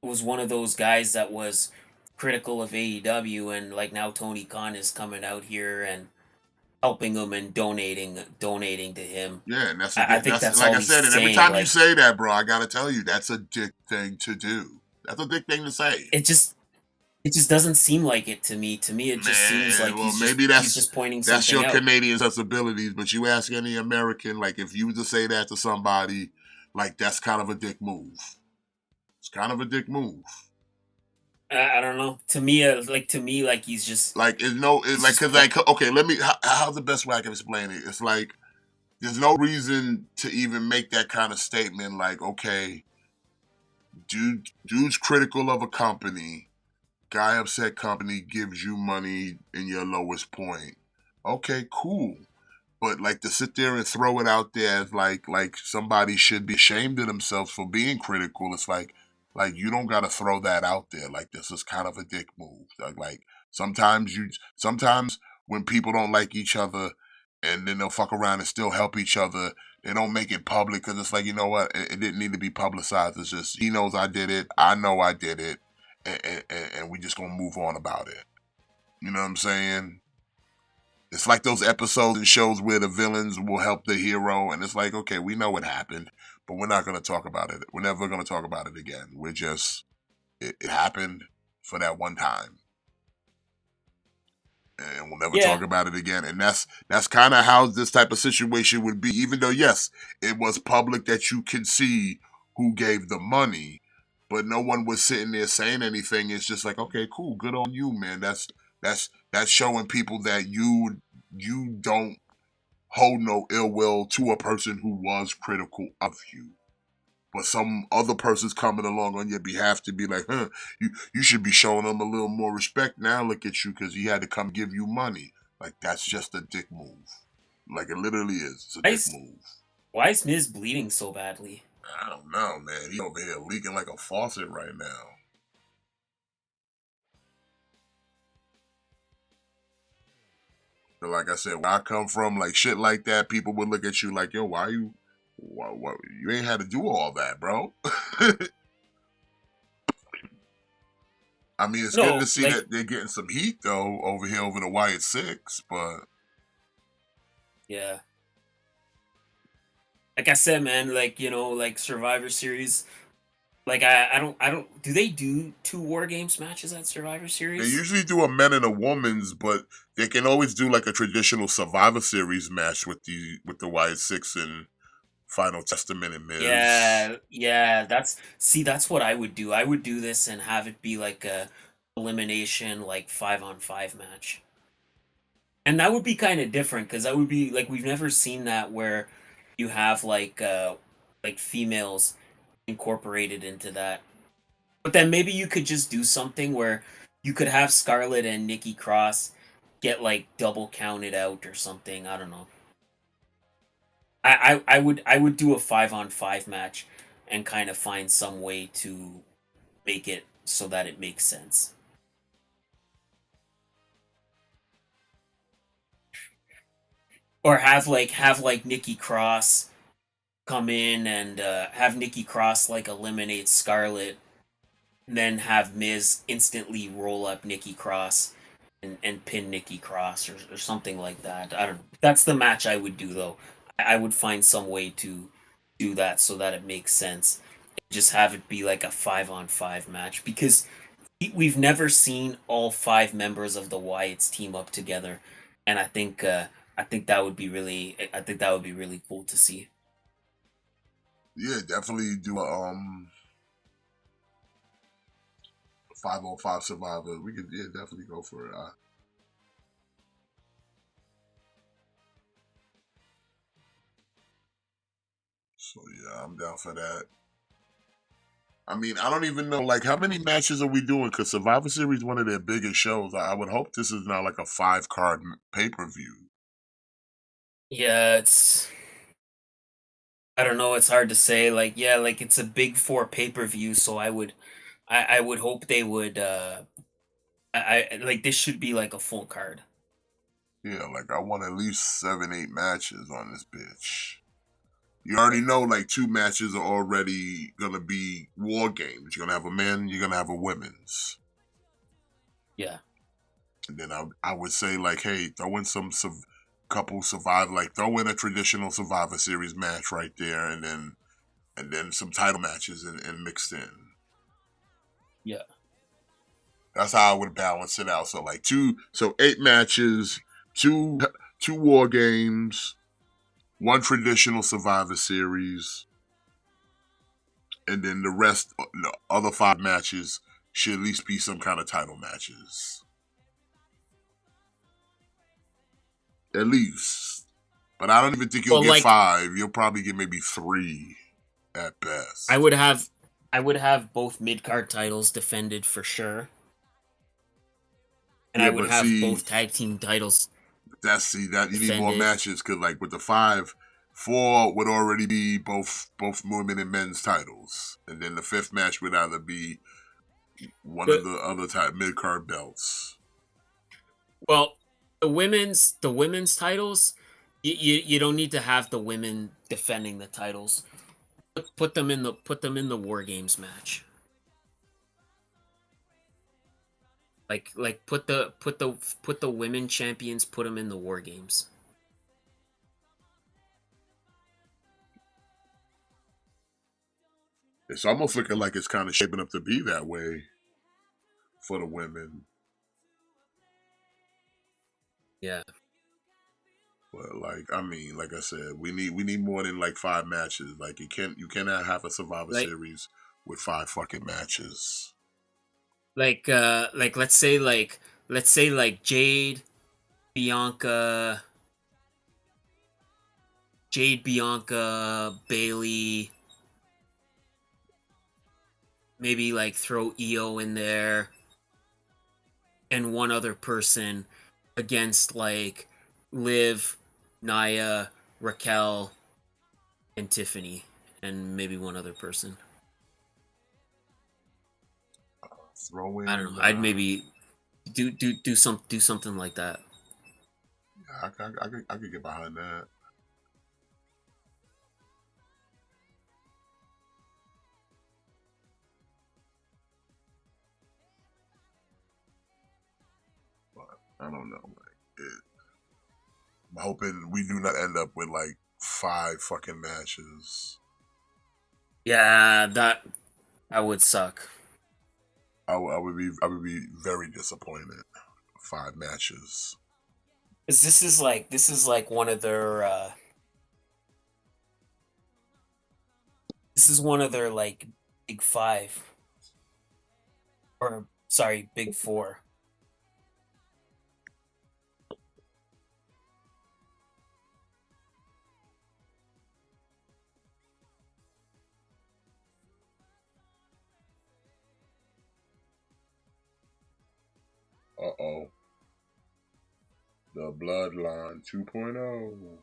one of those guys that was critical of AEW, and like now Tony Khan is coming out here and helping him and donating to him.
yeah, and
I think
that's
that's
like
all
I
he's
said. And every
saying.
time you
Like
say that, bro, I gotta tell you, that's a dick thing to do. That's a dick thing to say.
it just doesn't seem like it to me. To me it just seems
Man,
like
well, maybe
he's just pointing
that's
something
your
out.
Canadian sensibilities. But you ask any American, like if you were to say that to somebody, like that's kind of a dick move. It's kind of a dick move.
I don't know. To me like
Like it's
he's
like
just
because like okay, how's the best way I can explain it? It's like there's no reason to even make that kind of statement. Like okay, dude's critical of a company. Guy upset company gives you money in your lowest point. Okay, cool. But like to sit there and throw it out there as like somebody should be ashamed of themselves for being critical. It's like you don't gotta throw that out there. Like this is kind of a dick move. Like sometimes when people don't like each other and then they'll fuck around and still help each other, they don't make it public because it's like you know what, it didn't need to be publicized. It's just he knows I did it, I know I did it, and we just gonna move on about it. You know what I'm saying? It's like those episodes and shows where the villains will help the hero, and it's like, okay, we know what happened, but we're not going to talk about it. We're never going to talk about it again. We're just, it happened for that one time, and we'll never
yeah.
talk about it again. And that's kind of how this type of situation would be. Even though, yes, it was public that you could see who gave the money, but no one was sitting there saying anything. It's just like, okay, cool, good on you, man. That's showing people that you don't hold no ill will to a person who was critical of you. But some other person's coming along on your behalf to be like, huh, you should be showing him a little more respect now. Look at you because he had to come give you money. Like that's just a dick move. Like it literally is. It's a
Why
dick
is
move.
why is Miz bleeding so badly?
I don't know, man. He over here leaking like a faucet right now. But like I said, where I come from, like shit like that, people would look at you like, yo, why you ain't had to do all that, bro. I mean, it's good to
No,
see
like
that they're getting some heat though over here over the Wyatt Six, but
yeah. Like I said, man, like like Survivor Series. Like I don't. Do they do two War Games matches at Survivor
they
Series?
usually do a men and a woman's, but they can always do like a traditional Survivor Series match with the Wyatt Six and Final Testament and Miz.
Yeah, yeah. That's what I would do. I would do this and have it be like a elimination, like 5-on-5 match, and that would be kind of different because that would be like we've never seen that where you have like females incorporated into that. But then maybe you could just do something where you could have Scarlett and Nikki Cross get like double counted out or something. I don't know. I would do a 5-on-5 match and kind of find some way to make it so that it makes sense. Or have like Nikki Cross come in and have Nikki Cross like eliminate Scarlett, then have Miz instantly roll up Nikki Cross and pin Nikki Cross or something like that. I don't know. That's the match I would do though. I would find some way to do that so that it makes sense. Just have it be like a 5-on-5 match because we've never seen all 5 members of the Wyatts team up together, and I think that would be really cool to see.
Yeah, definitely do a 5-on-5 Survivor. We could definitely go for it. So yeah, I'm down for that. I mean, I don't even know, like, how many matches are we doing? Because Survivor Series is one of their biggest shows. I would hope this is not like a 5-card pay-per-view.
Yeah, I don't know, it's hard to say. Like, yeah, like it's a big 4 pay-per-view, so I would hope they would I like this should be like a full card.
Yeah, like, I want at least 7, 8 matches on this bitch. You already know, like, 2 matches are already going to be war games. You're going to have a men, you're going to have a women's.
Yeah.
And then I would say, like, hey, throw in some couple survive, like, throw in a traditional Survivor Series match right there, and then some title matches and mixed in.
Yeah.
That's how I would balance it out. So, like, 8 matches, 2 war games, 1 traditional Survivor Series, and then the rest, the other 5 matches should at least be some kind of title matches. At least. But I don't even think you'll get 5. You'll probably get maybe 3 at best.
I would have both mid-card titles defended for sure. And I would have both tag team titles.
That you need more matches because, like, with the 4 would already be both women and men's titles, and then the 5th match would either be one of the other mid-card belts.
Well, the women's titles, you don't need to have the women defending the titles. Put them in the War Games match. Like put the women champions, put them in the War Games.
It's almost looking like it's kind of shaping up to be that way for the women.
Yeah.
But, like, I mean, like I said, we need more than like 5 matches. Like, you cannot have a Survivor Series with 5 fucking matches.
Like let's say Jade, Bianca, Bailey, maybe like throw Io in there, and one other person against like Liv, Nia, Raquel, and Tiffany, and maybe one other person.
Throw in.
I don't know. I'd maybe do something like that.
Yeah, I could get behind that. But I don't know. I'm hoping we do not end up with like 5 fucking matches.
Yeah, that would suck.
I would be very disappointed. 5 matches.
This is like one of their this is one of their like big 5, or sorry, big 4.
Uh-oh. The Bloodline 2.0.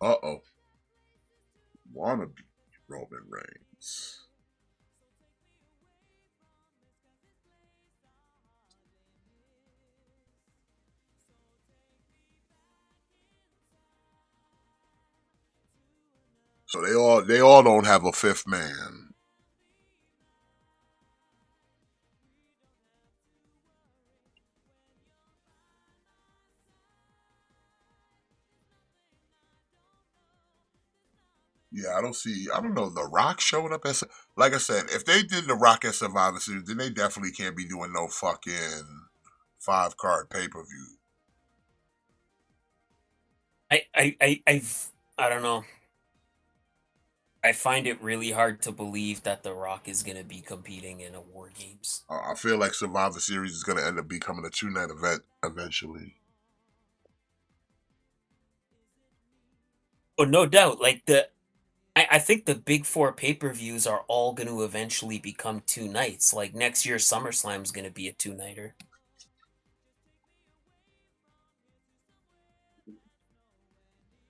Uh-oh. Wannabe Roman Reigns. So they all don't have a fifth man. Yeah, I don't know, The Rock showing up as, like I said, if they did The Rock as Survivor Series, then they definitely can't be doing no fucking 5-card pay-per-view.
I don't know. I find it really hard to believe that The Rock is going to be competing in a War Games.
I feel like Survivor Series is going to end up becoming a 2-night event eventually.
Oh, no doubt. Like I think the big four pay-per-views are all going to eventually become 2 nights. Like next year, SummerSlam is going to be a 2-nighter.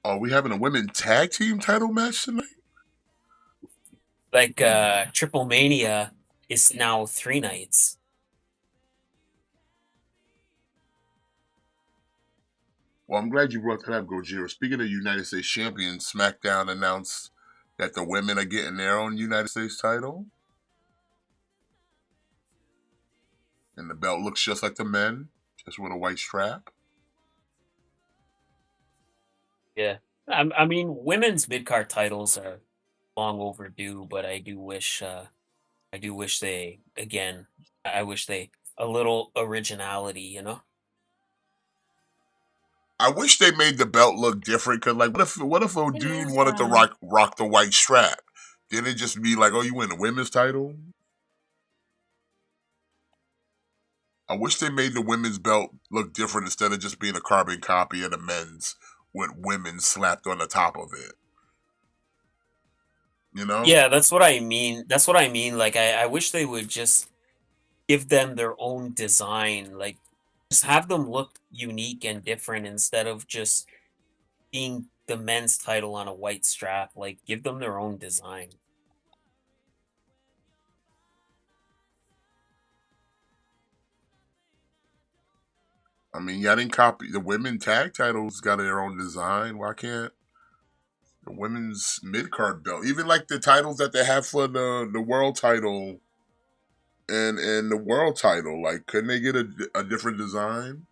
Are we having a women tag team title match tonight?
Like Triple Mania is now 3 nights.
Well, I'm glad you brought that up, Gojira. Speaking of United States champions, SmackDown announced that the women are getting their own United States title. And the belt looks just like the men, just with a white strap.
Yeah. I mean, women's mid-card titles are long overdue, but I do wish they, again, I wish they, a little originality, you know?
I wish they made the belt look different, because like, what if a
It
dude
is,
wanted to rock the white strap? Then it just be like, oh, you win the women's title? I wish they made the women's belt look different instead of just being a carbon copy of the men's with women slapped on the top of it. You know?
Yeah, that's what I mean. That's what I mean. Like, I wish they would just give them their own design. Like, just have them look unique and different instead of just being the men's title on a white strap. Like, give them their own design.
I mean, y'all didn't copy the women tag titles. Got their own design. Why can't the women's mid card belt, even like the titles that they have for the world title and the world title, like couldn't they get a different design?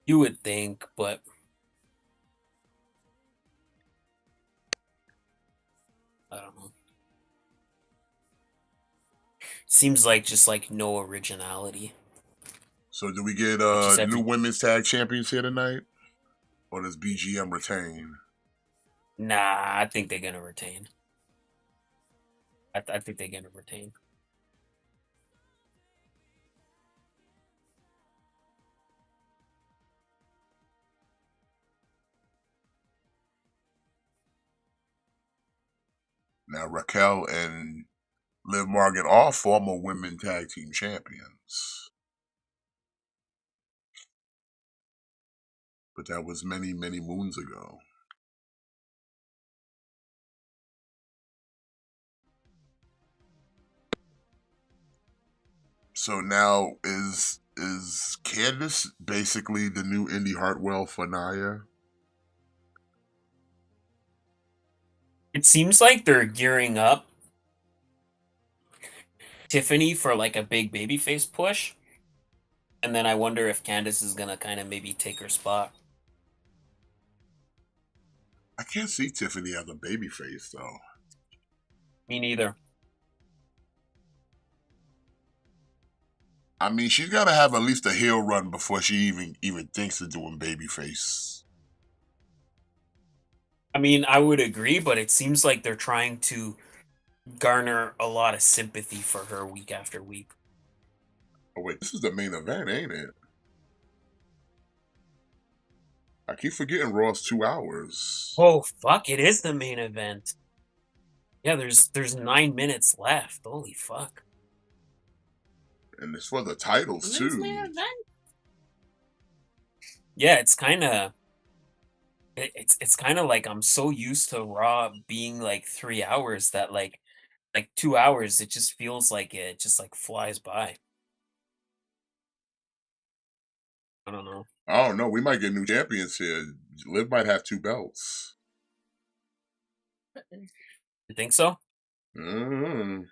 You would think, but I don't know. Seems like just like no originality.
So do we get
Just
new
every
women's tag champions here tonight, or does BGM retain?
Nah, I think they're gonna retain. I think they're gonna retain.
Now Raquel and Liv Morgan are former women tag team champions, but that was many moons ago. So now is Candice basically the new Indy Hartwell for Nia?
It seems like they're gearing up Tiffany for like a big babyface push. And then I wonder if Candace is gonna kind of maybe take her spot.
I can't see Tiffany as a babyface though.
Me neither.
I mean, she's got to have at least a heel run before she even thinks of doing babyface.
I mean, I would agree, but it seems like they're trying to garner a lot of sympathy for her week after week.
Oh wait, this is the main event, ain't it? I keep forgetting Raw's 2 hours.
Oh fuck! It is the main event. Yeah, there's 9 minutes left. Holy fuck!
And it's for the titles too.
Main event. Yeah, it's kind of like I'm so used to Raw being like 3 hours that like 2 hours it just feels like it just like flies by. I don't know.
Oh no, we might get new champions here. Liv might have 2 belts.
You think so?
Mm.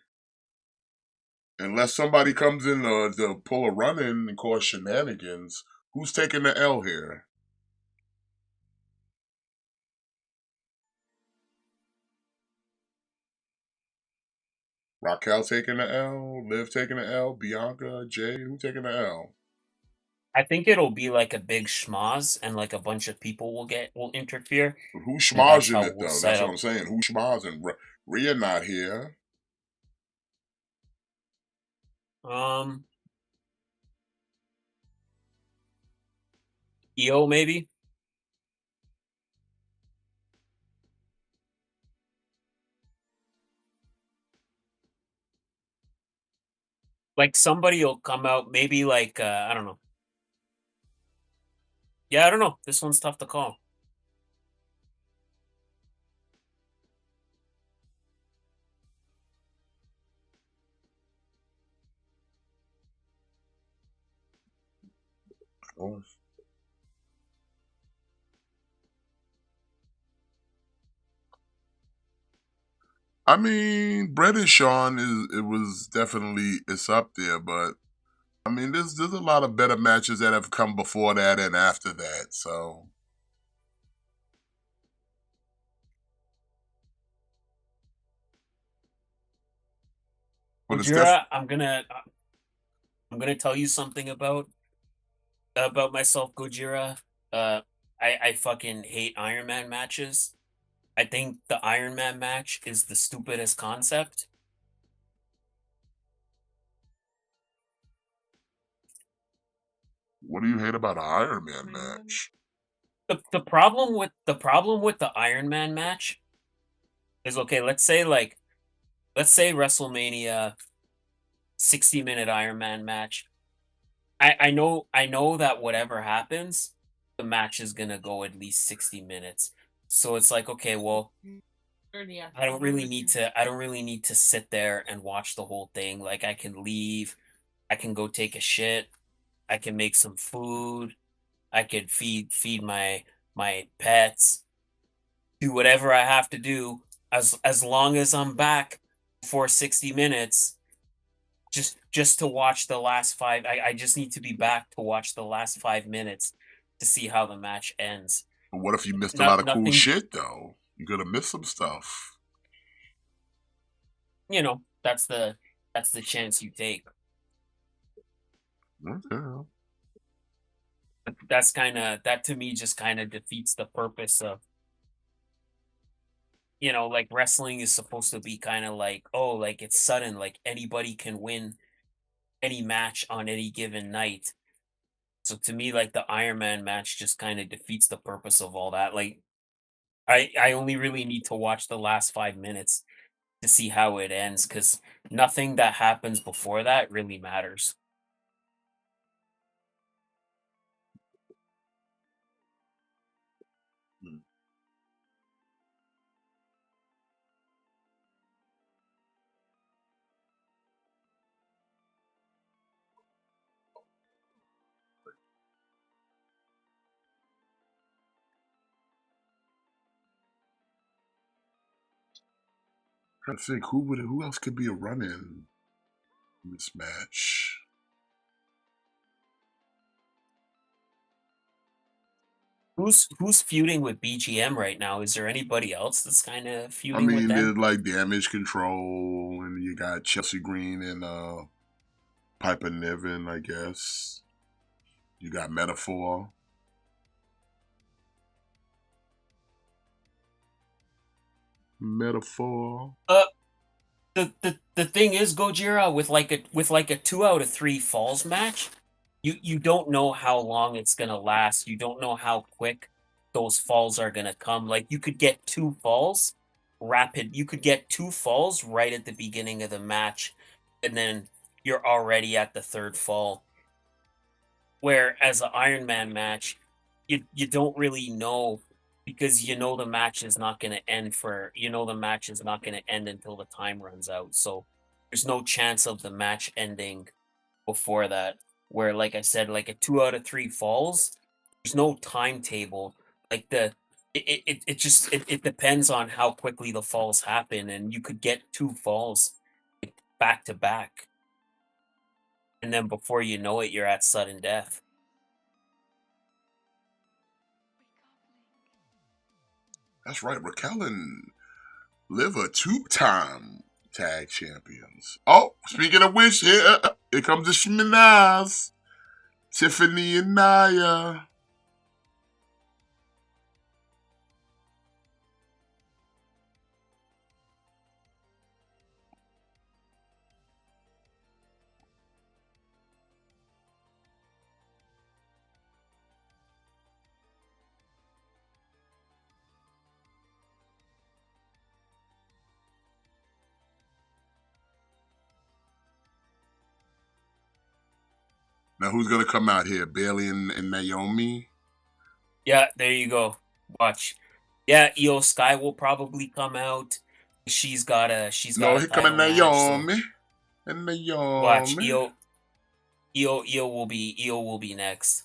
Unless somebody comes in to pull a run in and cause shenanigans, who's taking the L here? Raquel taking the L, Liv taking the L, Bianca, Jay, who taking the L?
I think it'll be like a big schmoz and like a bunch of people will interfere,
Who's
and that's
schmozzing
how
it
we'll
though?
set
That's what
up.
I'm saying. Who's schmozzing? Rhea not here.
Um, EO maybe. Like somebody will come out, maybe like I don't know. Yeah, I don't know. This one's tough to call.
Oh. I mean, Brett and Sean was definitely it's up there, but I mean, there's a lot of better matches that have come before that and after that. So, but it's def.
Gojira, I'm gonna tell you something about myself, Gojira. Uh, I fucking hate Iron Man matches. I think the Iron Man match is the stupidest concept.
What do you hate about an Iron Man match?
The problem with the Iron Man match is okay. Let's say WrestleMania 60-minute Iron Man match. I know that whatever happens, the match is gonna go at least 60 minutes. So it's like, okay, well, I don't really need to sit there and watch the whole thing. Like I can leave, I can go take a shit, I can make some food, I could feed my pets, do whatever I have to do as long as I'm back for 60 minutes just to watch the last five. I just need to be back to watch the last 5 minutes to see how the match ends.
But what if you missed a lot
Not
of cool
nothing,
shit though? You're gonna miss some stuff.
that's the chance you take.
Okay.
But that to me just kind of defeats the purpose of, like wrestling is supposed to be kind of like, oh, like it's sudden, like anybody can win any match on any given night. So to me, like the Iron Man match just kind of defeats the purpose of all that. Like I only really need to watch the last 5 minutes to see how it ends because nothing that happens before that really matters.
Hmm. Trying to think who else could be a run-in in this match.
Who's feuding with BGM right now? Is there anybody else that's kind of
I
feuding with
mean,
them?
there's like Damage Control, and you got Chelsea Green and Piper Niven, I guess. You got Metaphor. Metaphor.
The thing is, Gojira, with like a 2 out of 3 falls match, you don't know how long it's gonna last. You don't know how quick those falls are gonna come. Like you could get 2 falls rapid. You could get 2 falls right at the beginning of the match, and then you're already at the third fall. Whereas an Iron Man match, you don't really know because you know the match is not going to end the match is not going to end until the time runs out. So there's no chance of the match ending before that. Where, like I said, like a 2 out of 3 falls, there's no timetable. Like it depends on how quickly the falls happen, and you could get 2 falls back to back, and then before you know it, you're at sudden death.
That's right. Raquel and Liv are 2-time tag champions. Oh, speaking of which, here comes the Shminaz. Tiffany and Naya. Now, who's going to come out here? Bailey and Naomi?
Yeah, there you go. Watch. Yeah, Io Sky will probably come out. She's got
No,
a
here coming
title match, so
Naomi. And
watch.
Naomi.
Io will be next.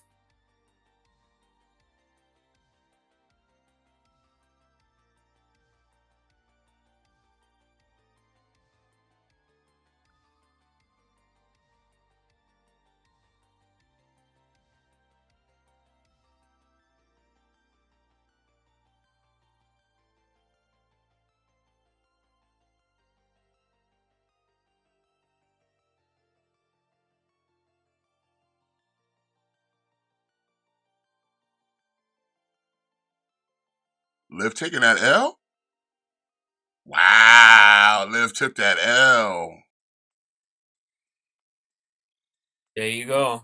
Liv taking that L? Wow, Liv took that L.
There you go.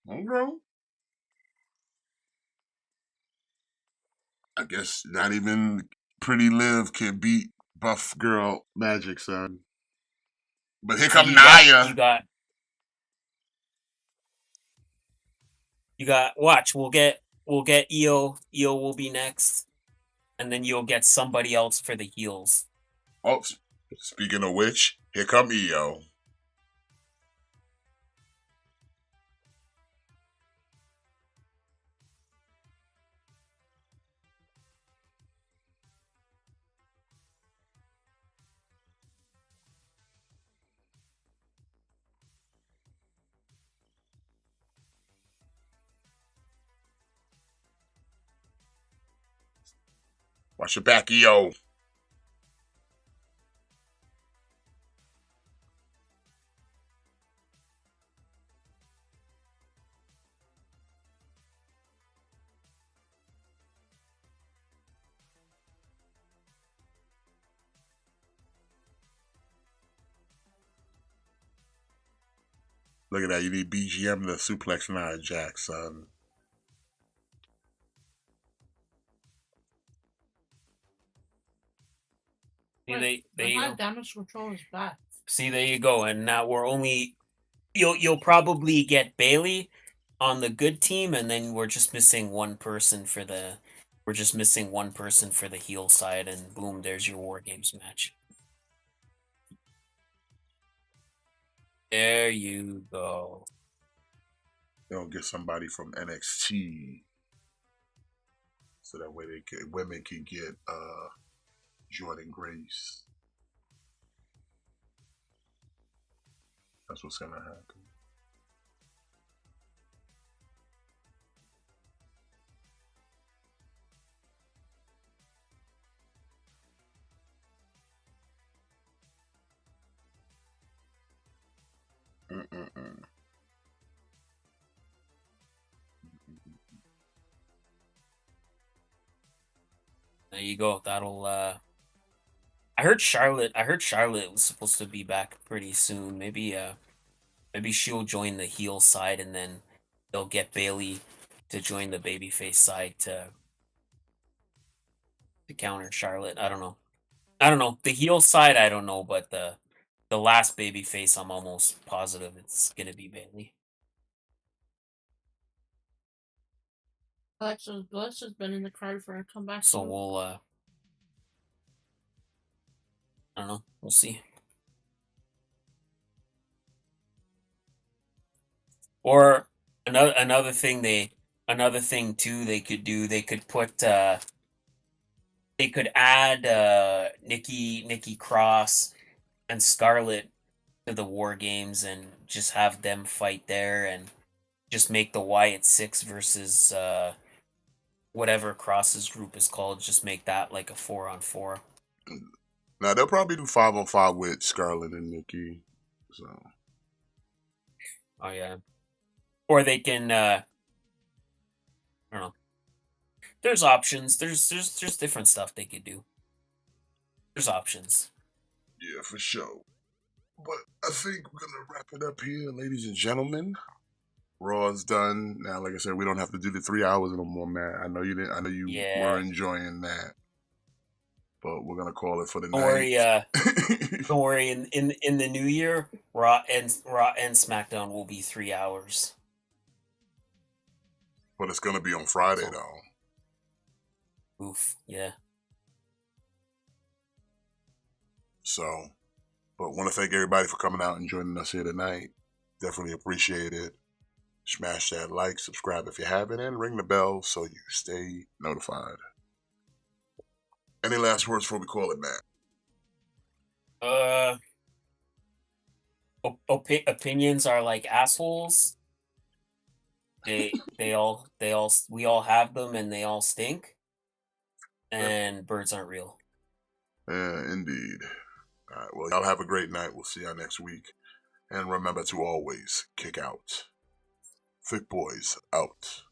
Okay. I guess not even Pretty Liv can beat Buff Girl Magic, son. But here
So
come Naya.
you got watch. We'll get Io. Io will be next, and then you'll get somebody else for the heels.
Oh, speaking of which, here come Io. Watch your back, Io. Look at that. You need BGM to suplex Nia Jax, son.
Damage control is back.
See, there you go. And now you'll probably get Bailey on the good team, and then we're just missing one person for the heel side, and boom, there's your War Games match. There you go.
They'll get somebody from NXT, so that way women can get Jordan Grace. That's what's gonna happen. Mm-mm-mm.
There you go. That'll I heard Charlotte was supposed to be back pretty soon. Maybe she'll join the heel side, and then they'll get Bailey to join the babyface side to counter Charlotte. I don't know. The heel side, I don't know, but the last babyface, I'm almost positive it's gonna be Bailey.
Alexa's been in the card for a comeback.
So we'll, I don't know. We'll see. Or another thing too they could do, they could put they could add Nikki Cross and Scarlett to the War Games and just have them fight there and just make the Wyatt Six versus whatever Cross's group is called, just make that like a 4-on-4.
Now they'll probably do 5-on-5 with Scarlett and Nikki. So.
Oh yeah. Or they can I don't know. There's options. There's different stuff they could do. There's options.
Yeah, for sure. But I think we're gonna wrap it up here, ladies and gentlemen. Raw's done. Now, like I said, we don't have to do the 3 hours no more, man. I know you didn't. I know you were enjoying that. But we're gonna call it for the night.
Don't worry. In the new year, Raw and SmackDown will be 3 hours.
But it's gonna be on Friday though.
Oof. Yeah.
So, but want to thank everybody for coming out and joining us here tonight. Definitely appreciate it. Smash that like, subscribe if you haven't, and ring the bell so you stay notified. Any last words before we call it, Matt?
Opinions are like assholes. We all have them, and they all stink. And birds aren't real.
Yeah, indeed. All right, well, y'all have a great night. We'll see y'all next week. And remember to always kick out. Thick Boys out.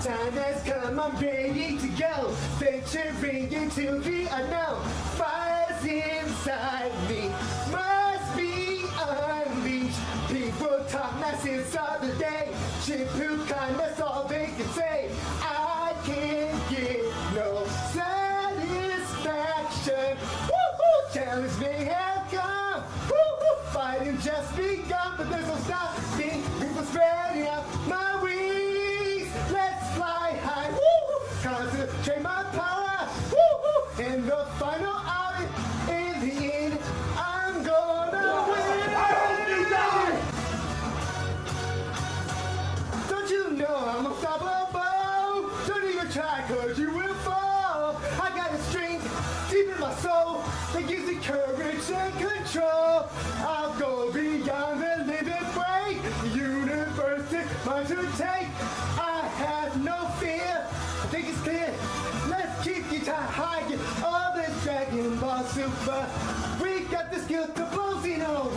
Time has come, I'm ready to go. Venturing into the unknown. Fire's inside me, must be unleashed. People talk nonsense all the day. Shampoo kindness, all they can say. I can't get no satisfaction. Woo-hoo! Challenge may have come. Woo-hoo! Fighting just begun, but there's no stopping. People spreading out my wings. Let's fly high. Woo-hoo! Concentrate my power. Woo-hoo! In the final hour, in the end, I'm gonna win. Don't you know I'm unstoppable? Don't even try, cause you will fall. I got a strength deep in my soul that gives me courage and control. I'll go beyond the limit break. The universe is mine to take. I have no fear. I think it's clear. Let's keep you high. Get all this Dragon Ball Super. We got the skill to blow Xeno.